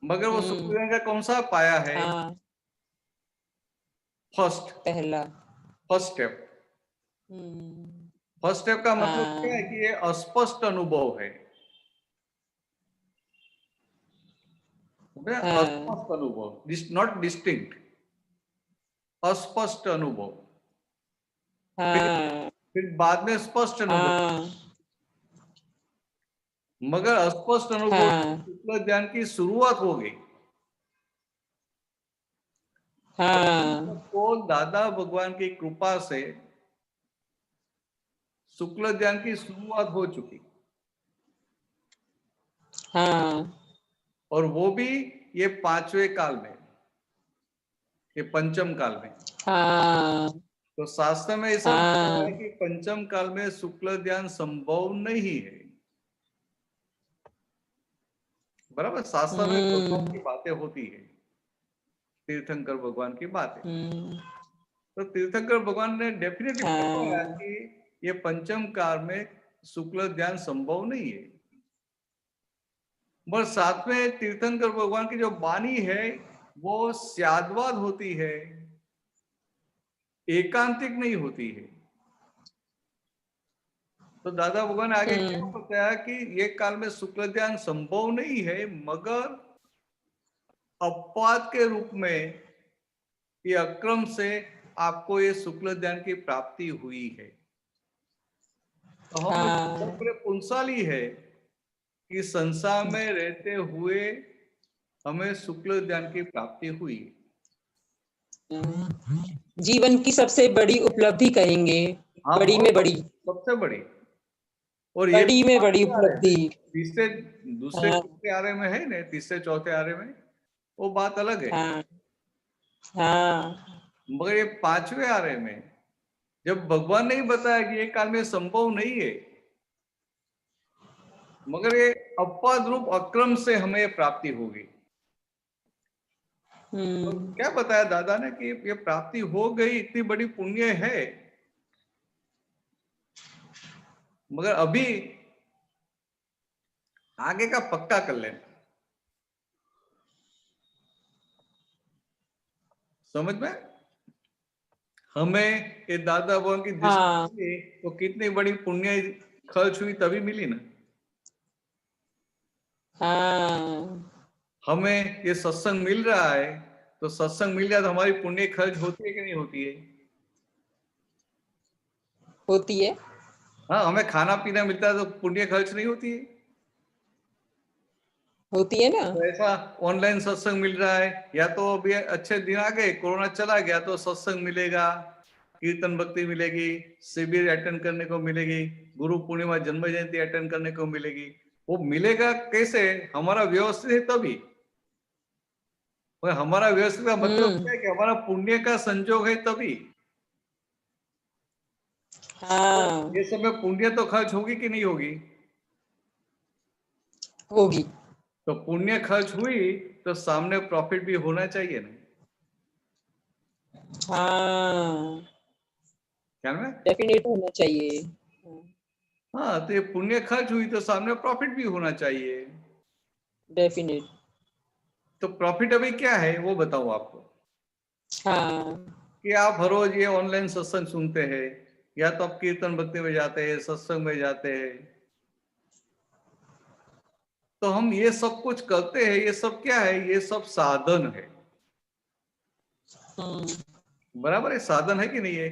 मगर वो शुक्ल ध्यान का कौन सा पाया है? First step. फर्स्ट स्टेप का मतलब क्या है कि ये अस्पष्ट अनुभव है, अस्पष्ट अनुभव, नॉट डिस्टिंक्ट, अस्पष्ट अनुभव। फिर बाद में स्पष्ट अनुभव, मगर अस्पष्ट अनुभव शुक्ल ध्यान की शुरुआत हो गई। तो दादा भगवान की कृपा से शुक्ल ध्यान की शुरुआत हो चुकी, और वो भी ये 5वें काल में, ये पंचम काल में। तो शास्त्र में ऐसा बताया है कि पंचम काल में शुक्ल ध्यान संभव नहीं है। बराबर, शास्त्र में भगवान की बातें होती है, तीर्थंकर भगवान की बातें। तो तीर्थंकर भगवान ने डेफिनेटली बताया कि ये पंचम काल में शुक्ल ध्यान संभव नहीं है। पर साथ में तीर्थंकर भगवान की जो वाणी है वो स्याद्वाद होती है, एकांतिक नहीं होती है। तो दादा भगवान ने आगे क्या बताया कि ये काल में शुक्ल ध्यान संभव नहीं है, मगर अपवाद के रूप में ये अक्रम से आपको ये शुक्ल ध्यान की प्राप्ति हुई है। तो हम बड़े पुण्यशाली है कि संसार में रहते हुए हमें शुक्ल ध्यान की प्राप्ति हुई। जीवन की सबसे बड़ी उपलब्धि कहेंगे, बड़ी में बड़ी, सबसे बड़ी, और बड़ी में बड़ी उपलब्धि। तीसरे दूसरे चौथे आरे में है ना, तीसरे चौथे आरे में वो बात अलग है। मगर ये 5वें आरे में जब भगवान ने ही बताया कि ये काल में संभव नहीं है, मगर ये अपवाद रूप अक्रम से हमें प्राप्ति होगी। तो क्या बताया दादा ने कि ये प्राप्ति हो गई, इतनी बड़ी पुण्य है, मगर अभी आगे का पक्का कर लेना। समझ में? हमें ये दादा भगवान की दृष्टि तो कितनी बड़ी पुण्य खर्च हुई तभी मिली ना। हमें ये सत्संग मिल रहा है, तो सत्संग मिल जाए तो हमारी पुण्य खर्च होती है कि नहीं होती है? होती है। हाँ, हमें खाना पीना मिलता है तो पुण्य खर्च नहीं होती है? होती है ना। तो ऐसा ऑनलाइन सत्संग मिल रहा है, या तो अभी अच्छे दिन आ गए, कोरोना चला गया तो सत्संग मिलेगा, कीर्तन भक्ति मिलेगी, शिविर अटेंड करने को मिलेगी, गुरु पूर्णिमा जन्म जयंती अटेंड करने को मिलेगी। वो मिलेगा कैसे? हमारा व्यवस्थित है तभी। और हमारा व्यवस्थित का मतलब क्या है कि हमारा पुण्य का संजोग है तभी। हाँ ये सब में पुण्य तो खर्च होगी कि नहीं होगी? होगी। तो पुण्य खर्च हुई तो सामने प्रॉफिट भी होना चाहिए ना, हाँ ख्याल में? डेफिनेट होना चाहिए। हाँ, तो ये पुण्य खर्च हुई तो सामने प्रॉफिट भी होना चाहिए। डेफिनेट। तो प्रॉफिट अभी क्या है वो बताऊं आपको, हाँ कि आप हर रोज ये ऑनलाइन सत्संग सुनते हैं, या तो आप कीर्तन भक्ति में जाते हैं, सत्संग में जाते हैं, तो हम ये सब कुछ करते हैं, ये सब क्या है? ये सब साधन है, बराबर है? साधन है कि नहीं है?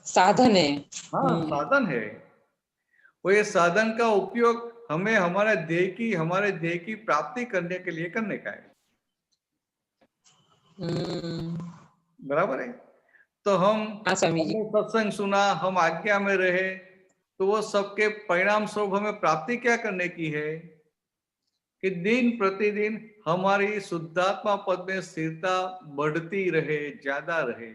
साधन है। हाँ, साधन है। वो ये साधन का उपयोग हमें हमारे देह की प्राप्ति करने के लिए करने का है, बराबर है? तो हाँ स्वामी जी। हमने सत्संग सुना, हम आज्ञा में रहे, तो वो सबके परिणाम स्वरूप हमें प्राप्ति क्या करने की है? कि दिन प्रतिदिन हमारी शुद्धात्मा पद में स्थिरता बढ़ती रहे, ज्यादा रहे।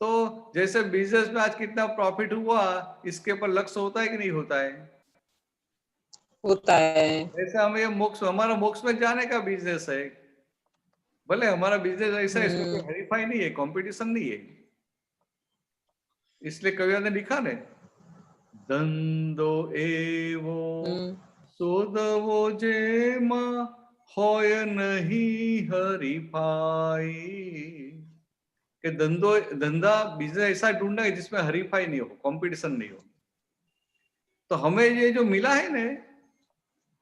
तो जैसे बिजनेस में आज कितना प्रॉफिट हुआ, इसके ऊपर लक्ष्य होता है कि नहीं होता है? होता है। जैसे हमें मोक्ष, हमारा मोक्ष में जाने का बिजनेस है, भले हमारा बिजनेस ऐसा है, इसमें कोई हरीफाई नहीं है, कंपटीशन नहीं है। इसलिए कवियों ने लिखा ने, धंधो एवो सोदवो जेमा होय नहीं हरीफाई। कि धंधा बिजनेस ऐसा ढूंढना है जिसमें हरीफाई नहीं हो, कंपटीशन नहीं हो। तो हमें ये जो मिला है ना,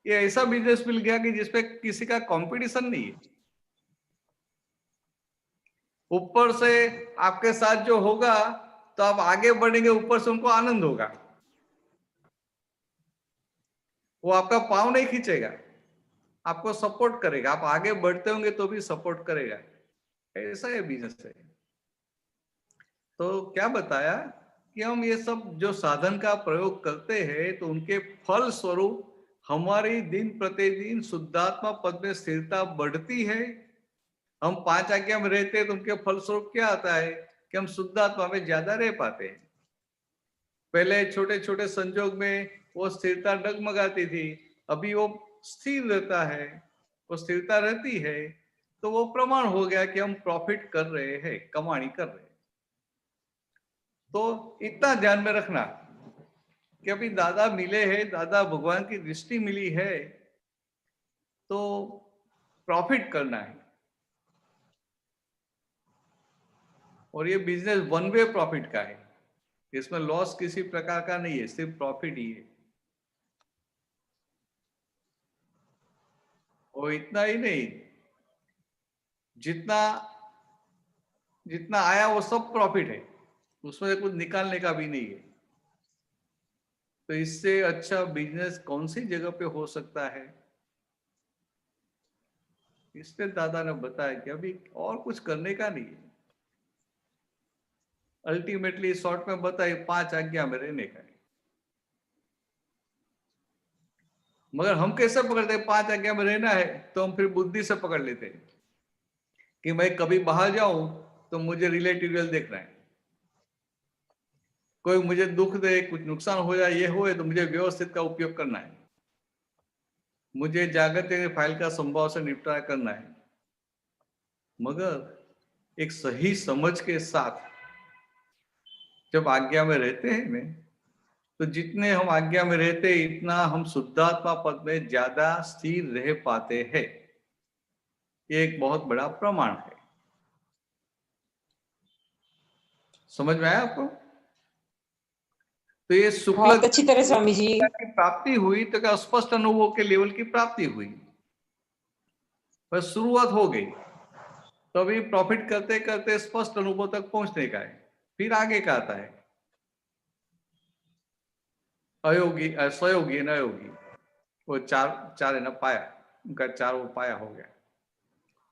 ये ऐसा बिजनेस मिल गया कि जिसपे किसी का कंपटीशन नहीं है। ऊपर से आपके साथ जो होगा तो आप आगे बढ़ेंगे, ऊपर से उनको आनंद होगा, वो आपका पाँव नहीं खींचेगा, आपको सपोर्ट करेगा, आप आगे बढ़ते होंगे तो भी सपोर्ट करेगा। ऐसा है बिजनेस है। तो क्या बताया कि हम ये सब जो साधन का प्रयोग करते हैं, तो उनके फल स्वरूप हमारी दिन प्रतिदिन शुद्धात्मा पद में स्थिरता बढ़ती है। हम 5 आज्ञा में रहते हैं तो उनके फलस्वरूप क्या आता है कि हम शुद्धात्मा में ज्यादा रह पाते हैं। पहले छोटे छोटे संजोग में वो स्थिरता डगमगाती थी, अभी वो स्थिर रहता है, वो स्थिरता रहती है, तो वो प्रमाण हो गया कि हम प्रॉफिट कर रहे हैं, कमाई कर रहे हैं। तो इतना ध्यान में रखना कि अभी दादा मिले हैं, दादा भगवान की दृष्टि मिली है, तो प्रॉफिट करना है। और ये बिजनेस वन वे प्रॉफिट का है, इसमें लॉस किसी प्रकार का नहीं है, सिर्फ प्रॉफिट ही है। और इतना ही नहीं, जितना जितना आया वो सब प्रॉफिट है, उसमें कुछ निकालने का भी नहीं है। तो इससे अच्छा बिजनेस कौन सी जगह पे हो सकता है? इसलिए दादा ने बताया कि अभी और कुछ करने का नहीं है। अल्टीमेटली शॉर्ट में बताए 5 आज्ञा में रहने का है। मगर हम कैसे पकड़ते हैं? 5 आज्ञा में रहना है तो हम फिर बुद्धि से पकड़ लेते हैं कि मैं कभी बाहर जाऊं तो मुझे रिलेटिव देखना है, कोई मुझे दुख दे, कुछ नुकसान हो जाए, ये होए तो मुझे व्यवस्थित का उपयोग करना है, मुझे जागृति फाइल का संभव से निपटारा करना है। मगर एक सही समझ के साथ जब आज्ञा में रहते हैं में, तो जितने हम आज्ञा में रहते हैं इतना हम शुद्धात्मा पद में ज्यादा स्थिर रह पाते हैं। ये एक बहुत बड़ा प्रमाण है। समझ में आया आपको? तो ये शुक्ल बहुत अच्छी तरह स्वामी जी। की प्राप्ति हुई तो क्या स्पष्ट अनुभव के लेवल की प्राप्ति हुई, बस शुरुआत हो गई। तो अभी प्रॉफिट करते करते स्पष्ट अनुभव तक पहुंचने का है। फिर आगे का आता है अयोगी, स्वयोगी, अयोगी। वो चार है ना, पाया, उनका 4 वो पाया हो गया।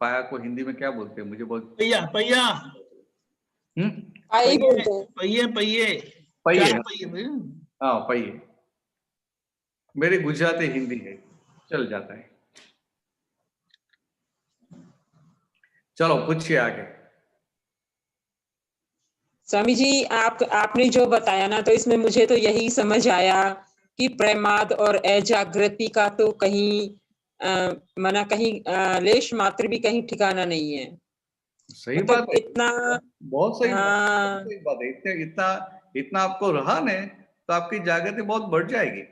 पाया को हिंदी में क्या बोलते हैं? मुझे बहुत पहिया पहिया आई बोलते हैं। पहिए पहिए पहिए। चार पहिए। हाँ, पहिए। मेरे गुजराती हिंदी है, चल जाता है। चलो पूछिए आगे। स्वामी जी आपने जो बताया ना, तो इसमें मुझे तो यही समझ आया कि प्रमाद और अजागृति का तो कहीं मना कहीं लेश मात्र भी कहीं ठिकाना नहीं है। सही बात मतलब है, इतना बहुत सही बात, हाँ सही बात है। इतना इतना आपको रहा ने तो आपकी जागृति बहुत बढ़ जाएगी,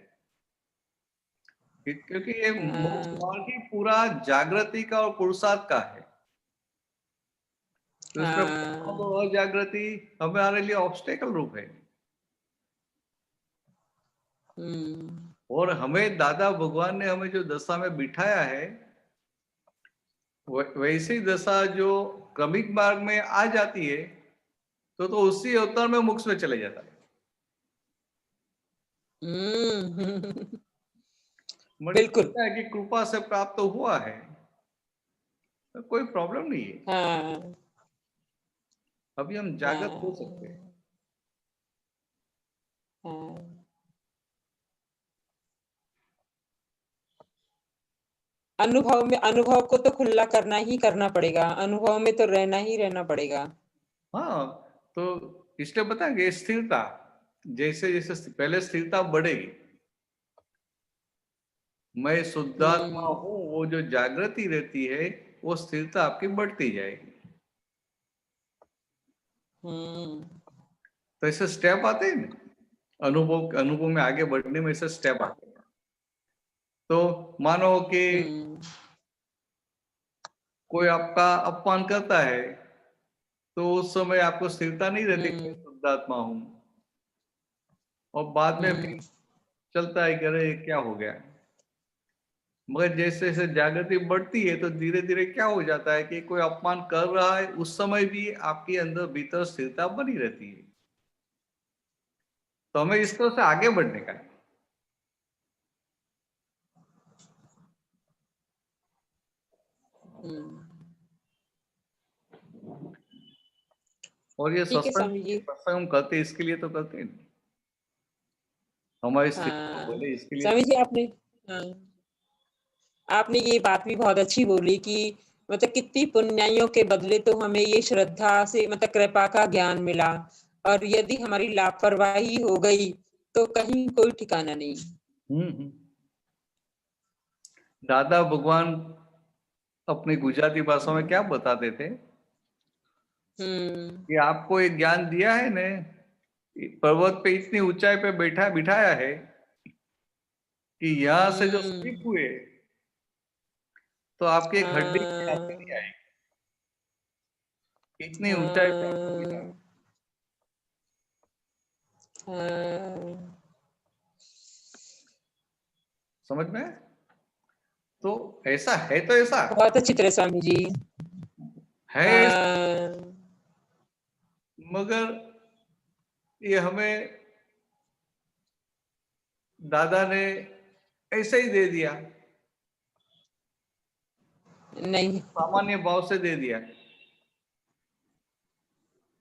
क्योंकि ये मोक्ष हाँ मार्ग ही पूरा जागृति का और पुरुषार्थ का है। तो इसमें प्रमाद हाँ और अजागृति हमारे लिए ऑब्स्टेकल रूप है। हम्म, और हमें दादा भगवान ने हमें जो दशा में बिठाया है, वैसी दशा जो क्रमिक मार्ग में आ जाती है तो उसी अवतार में मोक्ष में चले जाता है। हम्म, मुझे बिल्कुल लगता है कि कृपा से प्राप्त हुआ है, तो कोई प्रॉब्लम नहीं है। हाँ अभी हम जागृत हो सकते हैं। हाँ। अनुभव को तो खुला करना ही करना पड़ेगा, अनुभव में तो रहना ही रहना पड़ेगा। हाँ, तो इसलिए बताएंगे स्थिरता, जैसे जैसे पहले स्थिरता बढ़ेगी, मैं शुद्धात्मा हम्म हूँ, वो जो जागृति रहती है वो स्थिरता आपकी बढ़ती जाएगी। हम्म तो ऐसे स्टेप आते हैं ना, अनुभव में आगे बढ़ने में ऐसे स्टेप आते हैं। तो मानो कि हम्म कोई आपका अपमान करता है, तो उस समय आपको स्थिरता नहीं रहती कि मैं हम्म शुद्धात्मा हूँ, और बाद में हम्म फिर चलता है कि अरे ये क्या हो गया। मगर जैसे जैसे जागृति बढ़ती है तो धीरे धीरे क्या हो जाता है कि कोई अपमान कर रहा है, उस समय भी आपके अंदर भीतर स्थिरता बनी रहती है। तो हमें इस तरह से आगे बढ़ने का है। हम्म। और ये ठीक है सत्संग स्वामी जी। सत्संग हम करते इसके लिए तो करते हैं, हमारी स्थिरता हाँ बढ़े इसके लिए। स्वामी जी हाँ आपने ये बात भी बहुत अच्छी बोली कि मतलब कितनी पुण्याइयों के बदले तो हमें ये श्रद्धा से मतलब कृपा का ज्ञान मिला, और यदि हमारी लापरवाही हो गई तो कहीं कोई ठिकाना नहीं। हम्म। दादा भगवान अपनी गुजराती भाषा में क्या बताते थे हम्म कि आपको एक ज्ञान दिया है ने, पर्वत पे इतनी ऊंचाई पे बिठाया है कि यहाँ से जो स्लिप हम्म हुए तो आपकी एक हड्डी भी हाथ में नहीं हाँ आएगी, इतनी ऊंचाई पे आपको बिठाया। हाँ हाँ समझ में? तो ऐसा है, तो ऐसा बहुत अच्छी तरह स्वामी जी। है ऐसा, हाँ मगर ये हमें दादा ने ऐसे ही दे दिया, नहीं सामान्य भाव से दे दिया।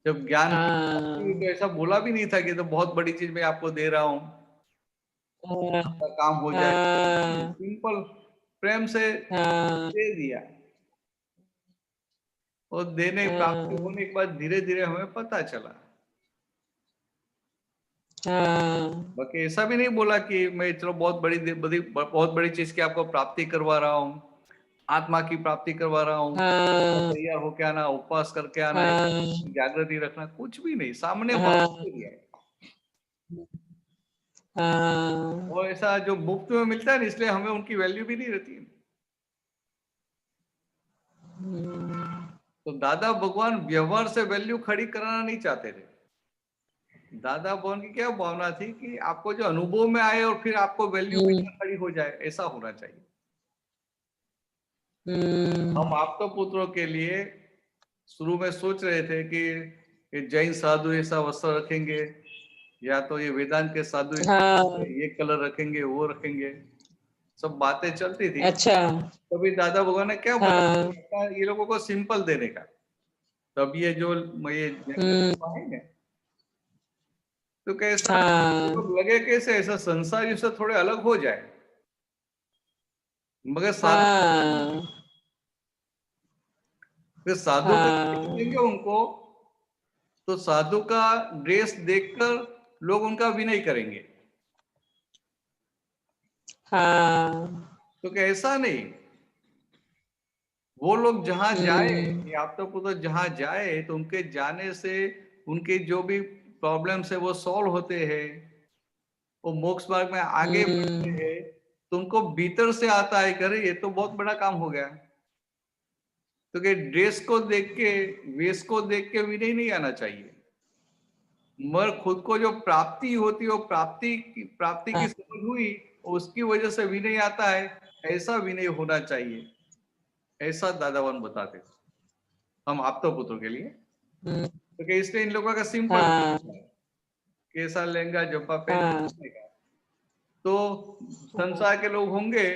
जब ज्ञान की प्राप्ति हुई तो हाँ ऐसा बोला भी नहीं था कि तो बहुत बड़ी चीज मैं आपको दे रहा हूँ, हाँ आपका काम हो जाए। हाँ सिंपल प्रेम से हाँ दे दिया, और देने प्राप्ति हाँ होने के बाद धीरे धीरे हमें पता चला। हाँ बाकी ऐसा भी नहीं बोला कि मैं चलो बहुत बड़ी चीज की आपको प्राप्ति करवा रहा हूँ, आत्मा की प्राप्ति करवा रहा हूँ, हाँ तैयार होके आना, उपवास करके आना, हाँ जागृति रखना, कुछ भी नहीं, सामने भाव हाँ से दिया है। हाँ और ऐसा जो मुफ्त में मिलता है ना, इसलिए हमें उनकी वैल्यू भी नहीं रहती है। तो दादा भगवान व्यवहार से वैल्यू खड़ी कराना नहीं चाहते थे। दादा भगवान की क्या भावना थी कि आपको जो अनुभव में आए और फिर आपको वैल्यू हम्म पीछे खड़ी हो जाए, ऐसा होना चाहिए। हम्म हम आप तो पुत्रों के लिए शुरू में सोच रहे थे कि ये जैन साधु ऐसा वस्त्र रखेंगे, या तो ये वेदांत के साधु हाँ ये कलर रखेंगे, वो रखेंगे, सब बातें चलती थी। अच्छा तभी दादा भगवान ने क्या हाँ बताया, ये लोगों को सिंपल देने का। तब ये जो ये हम्म है ना, तो कैसा ये हाँ लोग लगे कैसे ऐसा संसार इससे थोड़े अलग हो जाए, मगर साधु हाँ फिर साधु को देंगे हाँ उनको तो साधु का ड्रेस देखकर लोग उनका विनय करेंगे। हाँ। तो क्या ऐसा नहीं, वो लोग जहां जाए, हम्म, ये आप तो जहां जाए तो उनके जाने से उनके जो भी प्रॉब्लम्स है वो सॉल्व होते हैं, वो मोक्ष मार्ग में आगे बढ़ते हम्म, हैं। तो उनको भीतर से आता है, करे ये तो बहुत बड़ा काम हो गया। तो कि ड्रेस को देख के, वेश को देख के विनय नहीं आना चाहिए, मगर खुद को जो प्राप्ति होती है वो प्राप्ति की हाँ, समझ हुई, उसकी वजह से विनय आता है, ऐसा विनय होना चाहिए, ऐसा दादावन बताते थे हम आप तो पुत्र के लिए। हम्म, तो कि इसलिए इन लोगों का सिंपल हाँ, कैसा लहंगा जब्बा पहन हाँ, का। तो संसार के लोग होंगे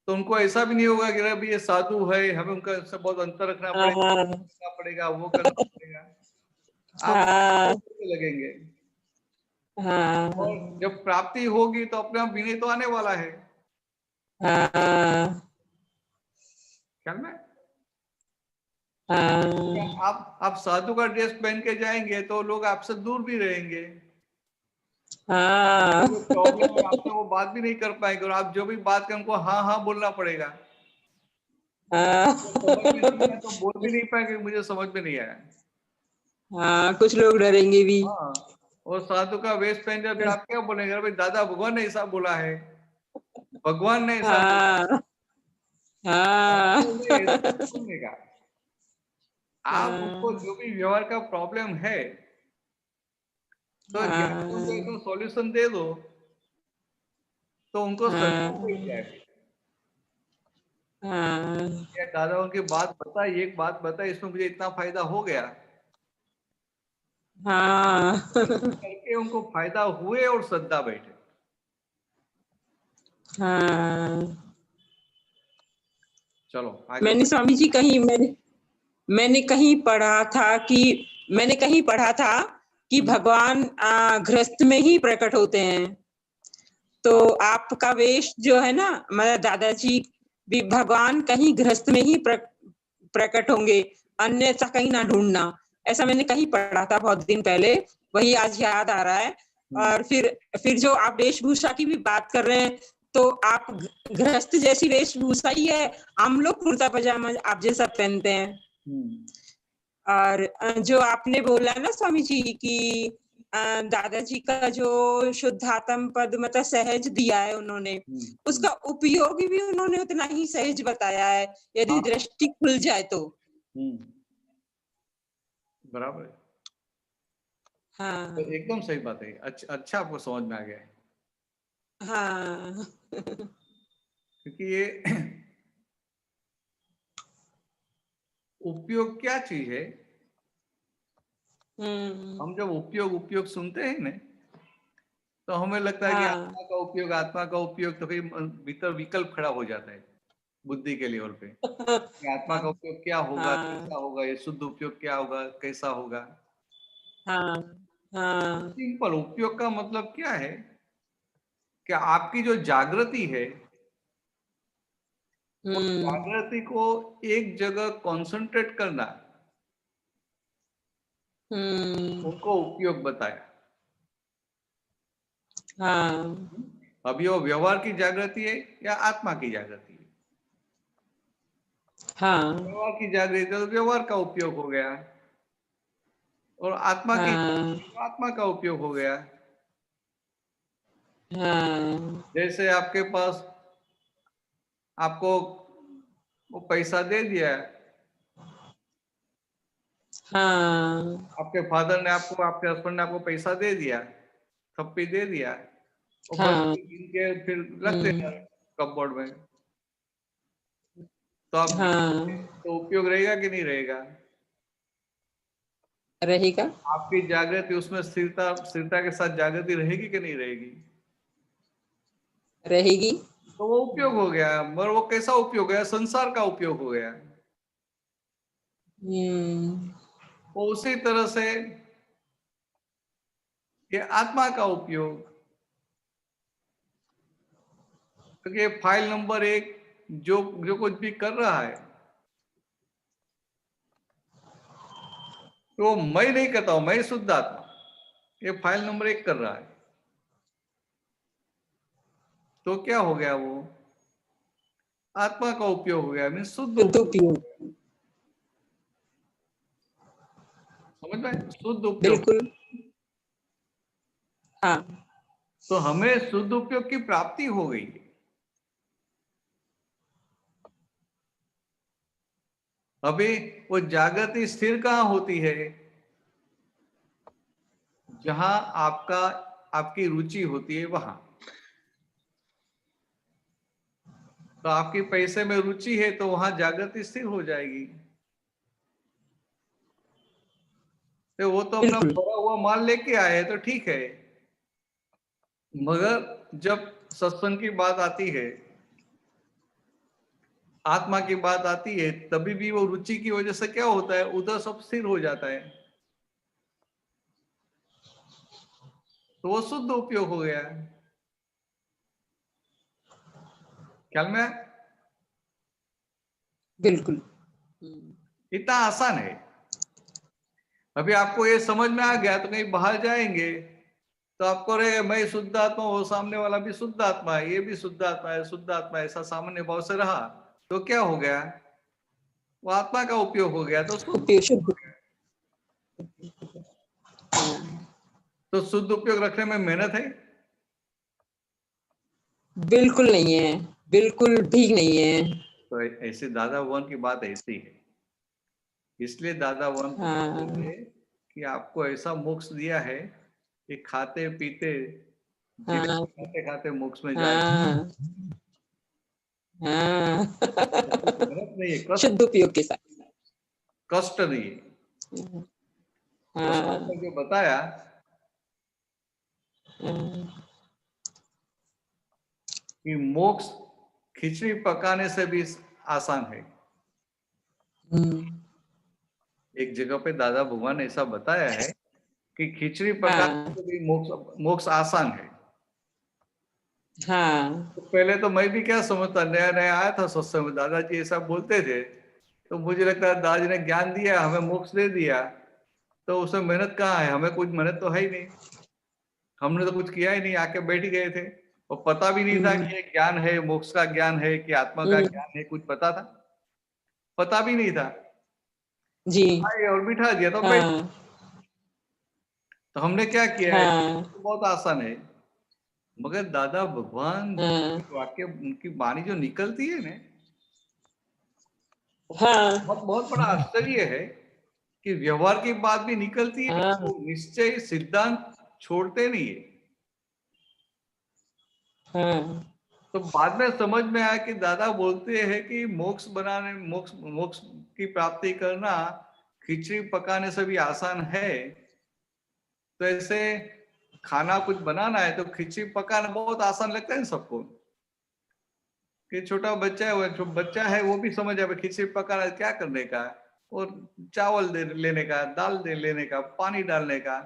तो उनको ऐसा भी नहीं होगा कि अभी ये साधु है, हमें उनका से बहुत अंतर रखना हाँ, पड़ेगा, वो करना पड़ेगा। आप हाँ, लगेंगे, हाँ, और जब प्राप्ति होगी तो अपने आप विनय तो आने वाला है। हाँ, ख्याल में हाँ, आप साधु का ड्रेस पहन के जाएंगे तो लोग आपसे दूर भी रहेंगे, हाँ, जो प्रॉब्लम है आपसे वो बात भी नहीं कर पाएंगे, और आप जो भी बात करें उनको हाँ हाँ बोलना पड़ेगा। हाँ, समझ में नहीं आया तो बोल भी नहीं पाएंगे, मुझे समझ में नहीं आया। हाँ, कुछ लोग डरेंगे भी। हाँ, और साधु का वेश पहन जाए फिर आप क्या बोलेंगे, अरे भाई दादा भगवान ने ऐसा बोला है, भगवान ने ऐसा बोला है। हाँ, हाँ, नहीं, ऐसा नहीं बोलने का। आप उनको हाँ, जो भी व्यवहार का प्रॉब्लम है तो ज्ञान को उनको ऐसा हाँ, सॉल्यूशन दे दो तो उनको श्रद्धा हाँ, मिल जाए। हाँ, या दादा उनकी बात बताई, एक बात बताई, इसमें मुझे इतना फायदा हो गया, हाँ, करके उनको फायदा हुए और श्रद्धा बैठे। हाँ। चलो आगे मैंने कहीं पढ़ा था कि मैंने कहीं पढ़ा था कि भगवान गृहस्थ में ही प्रकट होते हैं। तो आपका वेश जो है ना, मतलब दादाजी भी भगवान कहीं गृहस्थ में ही प्रकट होंगे, अन्यथा कहीं ना ढूंढना। ऐसा मैंने कहीं पढ़ा था बहुत दिन पहले, वही आज याद आ रहा है। और फिर जो आप वेशभूषा की भी बात कर रहे हैं, तो आप गृहस्थ जैसी वेशभूषा ही है। हम लोग कुर्ता पजामा आप जैसा पहनते हैं। और जो आपने बोला ना स्वामी जी की दादाजी का जो शुद्धात्म पद मतलब सहज दिया है उन्होंने, उसका उपयोग भी उन्होंने उतना ही सहज बताया है, यदि दृष्टि खुल जाए तो। बराबर है। हाँ, तो एकदम सही बात है। अच्छा आपको समझ में आ गया है। हाँ, क्योंकि ये उपयोग क्या चीज है, हम जब उपयोग सुनते हैं ना तो हमें लगता है कि हाँ, आत्मा का उपयोग तो फिर भीतर विकल्प खड़ा हो जाता है बुद्धि के लेवल पे कि आत्मा का उपयोग क्या होगा, कैसा होगा, ये शुद्ध उपयोग क्या होगा, कैसा होगा। हाँ, हाँ, सिंपल उपयोग का मतलब क्या है कि आपकी जो जागृति है वो जागृति को एक जगह कंसंट्रेट करना, उनको उपयोग बताया। हाँ, अभी वो व्यवहार की जागृति है या आत्मा की जागृति है? हाँ, व्यवहार की जागृति तो व्यवहार का उपयोग हो गया, और आत्मा की हाँ, तो आत्मा का उपयोग हो गया। हाँ, जैसे आपके पास आपको वो पैसा दे दिया, हाँ, आपके फादर ने आपको, आपके हस्बैंड ने आपको पैसा दे दिया, थप्पी दे दिया, और बस हाँ, गिन के फिर रख देना कपबोर्ड में, तो आप हाँ, तो उपयोग रहेगा कि नहीं रहेगा? रहेगा, आपकी जागृति उसमें स्थिरता के साथ जागृति रहेगी कि नहीं रहेगी? रहेगी। तो वो उपयोग हो गया। मगर वो कैसा उपयोग गया? संसार का उपयोग हो गया। वो उसी तरह से ये आत्मा का उपयोग, क्योंकि फाइल नंबर 1 जो जो कुछ भी कर रहा है तो मैं नहीं करता हूं, मैं शुद्ध आत्मा, ये फाइल नंबर 1 कर रहा है। तो क्या हो गया, वो आत्मा का उपयोग हो गया, मीन शुद्ध शुद्ध उपयोग। उपयोग, समझ में, शुद्ध उपयोग। बिल्कुल। हाँ, तो हमें शुद्ध उपयोग की प्राप्ति हो गई है। अभी वो जागृति स्थिर कहाँ होती है? जहां आपकी रुचि होती है वहां। तो आपकी पैसे में रुचि है तो वहां जागृति स्थिर हो जाएगी। तो वो तो अपना बिल्कुल। भरा हुआ माल लेके आए तो ठीक है, मगर जब सत्संग की बात आती है, आत्मा की बात आती है, तभी भी वो रुचि की वजह से क्या होता है, उधर सब स्थिर हो जाता है। तो वो शुद्ध उपयोग हो गया। ख्याल में आया? बिल्कुल। इतना आसान है। अभी आपको ये समझ में आ गया तो कहीं बाहर जाएंगे तो आपको रहेगा मैं शुद्ध आत्मा, वो सामने वाला भी शुद्ध आत्मा है, ये भी शुद्ध आत्मा है, शुद्ध आत्मा है, ऐसा सामान्य भाव से रहा तो क्या हो गया, वो आत्मा का उपयोग हो गया, तो शुद्ध उपयोग, शुद्ध। हो गया। तो शुद्ध उपयोग रखने में मेहनत है? बिल्कुल नहीं है, बिल्कुल ठीक नहीं है। तो ऐसे दादा भगवान की बात ऐसी है, इसलिए दादा भगवान को हाँ, कहते हैं कि आपको ऐसा मोक्ष दिया है कि खाते पीते हाँ, खाते खाते मोक्ष में जा हाँ, हाँ। मेहनत नहीं है, कष्ट, शुद्ध उपयोग के साथ। कष्ट नहीं है। तो हाँ, आपने जो बताया हाँ, कि मोक्ष खिचड़ी पकाने से भी आसान है। एक जगह पे दादा भगवान ने ऐसा बताया है कि खिचड़ी पकाने हाँ, से भी मोक्ष आसान है। हाँ, तो पहले तो मैं भी क्या समझता, नया नया आया था सत्संग में, दादाजी ऐसा बोलते थे तो मुझे लगता है दादाजी ने ज्ञान दिया, हमें मोक्ष दे दिया, तो उसमें मेहनत कहाँ है, हमें कुछ मेहनत तो है ही नहीं, हमने तो कुछ किया ही नहीं, आके बैठ ही गए थे और पता भी नहीं था कि ये ज्ञान है, मोक्ष का ज्ञान है कि आत्मा का ज्ञान है, कुछ पता था? पता भी नहीं था। जी, आए और बिठा दिया तो बैठ। हाँ, तो हमने क्या किया है, हाँ, तो बहुत आसान है, मगर दादा भगवान हाँ, वाक्य उनकी वाणी जो निकलती है ना, हाँ, बहुत बहुत बड़ा आश्चर्य है कि व्यवहार की बात भी निकलती है, हाँ, वो निश्चय सिद्धांत छोड़ते नहीं है। हाँ, तो बाद में समझ में आया कि दादा बोलते हैं कि मोक्ष मोक्ष की प्राप्ति करना खिचड़ी पकाने से भी आसान है। तो ऐसे खाना कुछ बनाना है तो खिचड़ी पकाना बहुत आसान लगता है ना सबको, कि छोटा बच्चा है, वो जो बच्चा है वो भी समझ आए खिचड़ी पकाना क्या करने का, और चावल लेने का, दाल लेने का, पानी डालने का,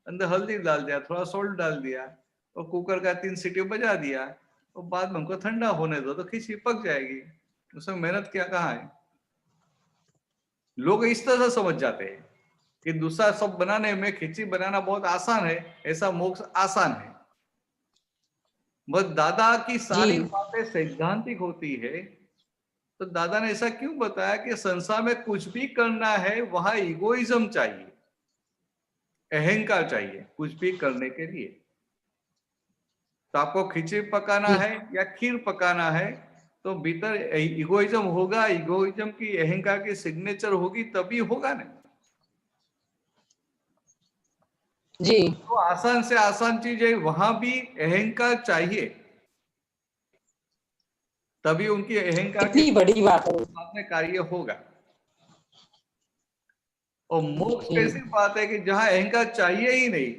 अंदर हल्दी डाल दिया, थोड़ा सॉल्ट डाल दिया और कुकर का 3 सीटी बजा दिया और बाद में हमको ठंडा होने दो तो खिचड़ी पक जाएगी। उसमें मेहनत क्या कहाँ है? लोग इस तरह से समझ जाते हैं कि दूसरा सब बनाने में खिचड़ी बनाना बहुत आसान है, ऐसा मोक्ष आसान है। बस दादा की सारी जी, बातें सैद्धांतिक होती है। तो दादा ने ऐसा क्यों बताया कि संसार में कुछ भी करना है वहां इगोइज्म चाहिए, अहंकार चाहिए कुछ भी करने के लिए। तो आपको खिचड़ी पकाना जी, है या खीर पकाना है तो भीतर इगोइज्म होगा, इगोइज्म की अहंकार की सिग्नेचर होगी तभी होगा ना। जी, तो आसान से आसान चीज है, वहां भी अहंकार चाहिए तभी उनकी अहंकार के कितनी बड़ी बात है। साथ में कार्य होगा। और मोक्ष जी, ऐसी बात है कि जहां अहंकार चाहिए ही नहीं,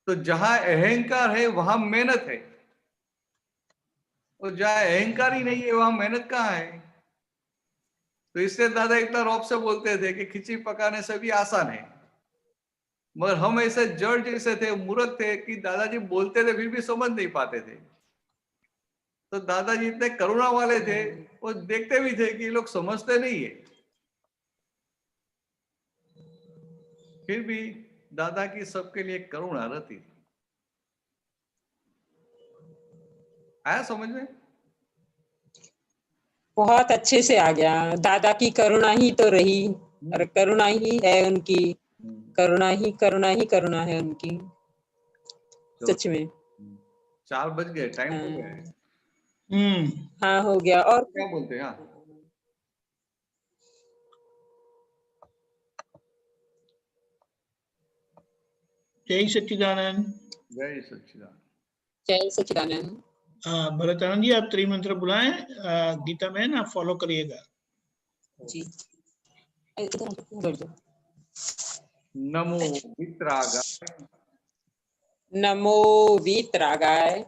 तो जहां अहंकार है वहां मेहनत है, और जहां अहंकार ही नहीं है वहां मेहनत कहाँ है? तो इसलिए दादा इतना रौब से बोलते थे कि खिचड़ी पकाने से भी आसान है, मगर हम ऐसे जड़ जैसे थे, मूर्ख थे कि दादाजी बोलते थे फिर भी समझ नहीं पाते थे। तो दादाजी इतने करुणा वाले थे, वो देखते भी थे कि ये लोग समझते नहीं है। फिर भी दादा की सबके लिए करुणा रहती थी। आया समझ में? बहुत अच्छे से आ गया। दादा की करुणा ही तो रही और करुणा ही है उनकी, करुणा ही करुणा ही करुणा है उनकी, चलो, सच में। 4 बज गए, टाइम हो गया है। हम्म। हाँ हो गया। और क्या बोलते हैं? हाँ, जय सच्चिदानंद। जय सच्चिदानंद। जय सच्चिदानंद। भरतानंद जी, आप त्रिमंत्र बुलाएं। गीता मैन आप फॉलो करिएगा। जी इधर दो। नमो वितरागाय, नमो वीतरागाय,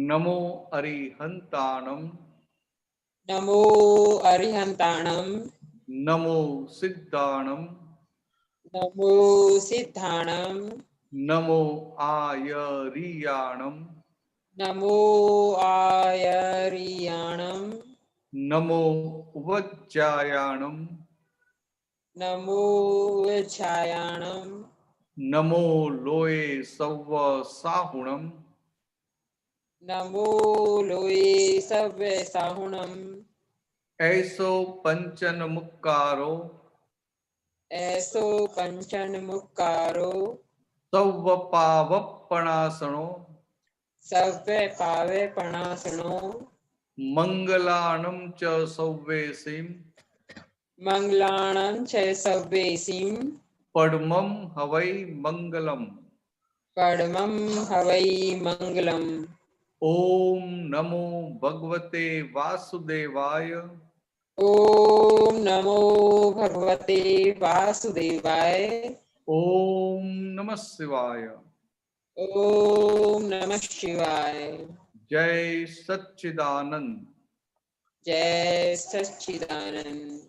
नमो अरिहंताणम, नमो अरिहंताणम, नमो सिद्धाणम, नमो सिद्धाणम, नमो आयरियाणम, नमो आयरियाणम, नमो वज्जायाणम, नमो छायाणम, नमो लोये सव्व साहुणम, नमो लोए सव्य साहुणम, ऐसो पंचन मुक्कारो, ऐसो कंचन मुक्कारो, सव्व पावपणासणो, सव्य पावे पणासनो, मंगलाणम च सव्वेसिम, मंगलाणं च सव्येसिं, पद्मम हवै मंगलम। परमं हवै मंगलम्। ओम नमो भगवते वासुदेवाय, ओम नमो भगवते वासुदेवाय, ओम नमः शिवाय, ओम नमः शिवाय। जय सच्चिदानंद। जय सच्चिदानंद।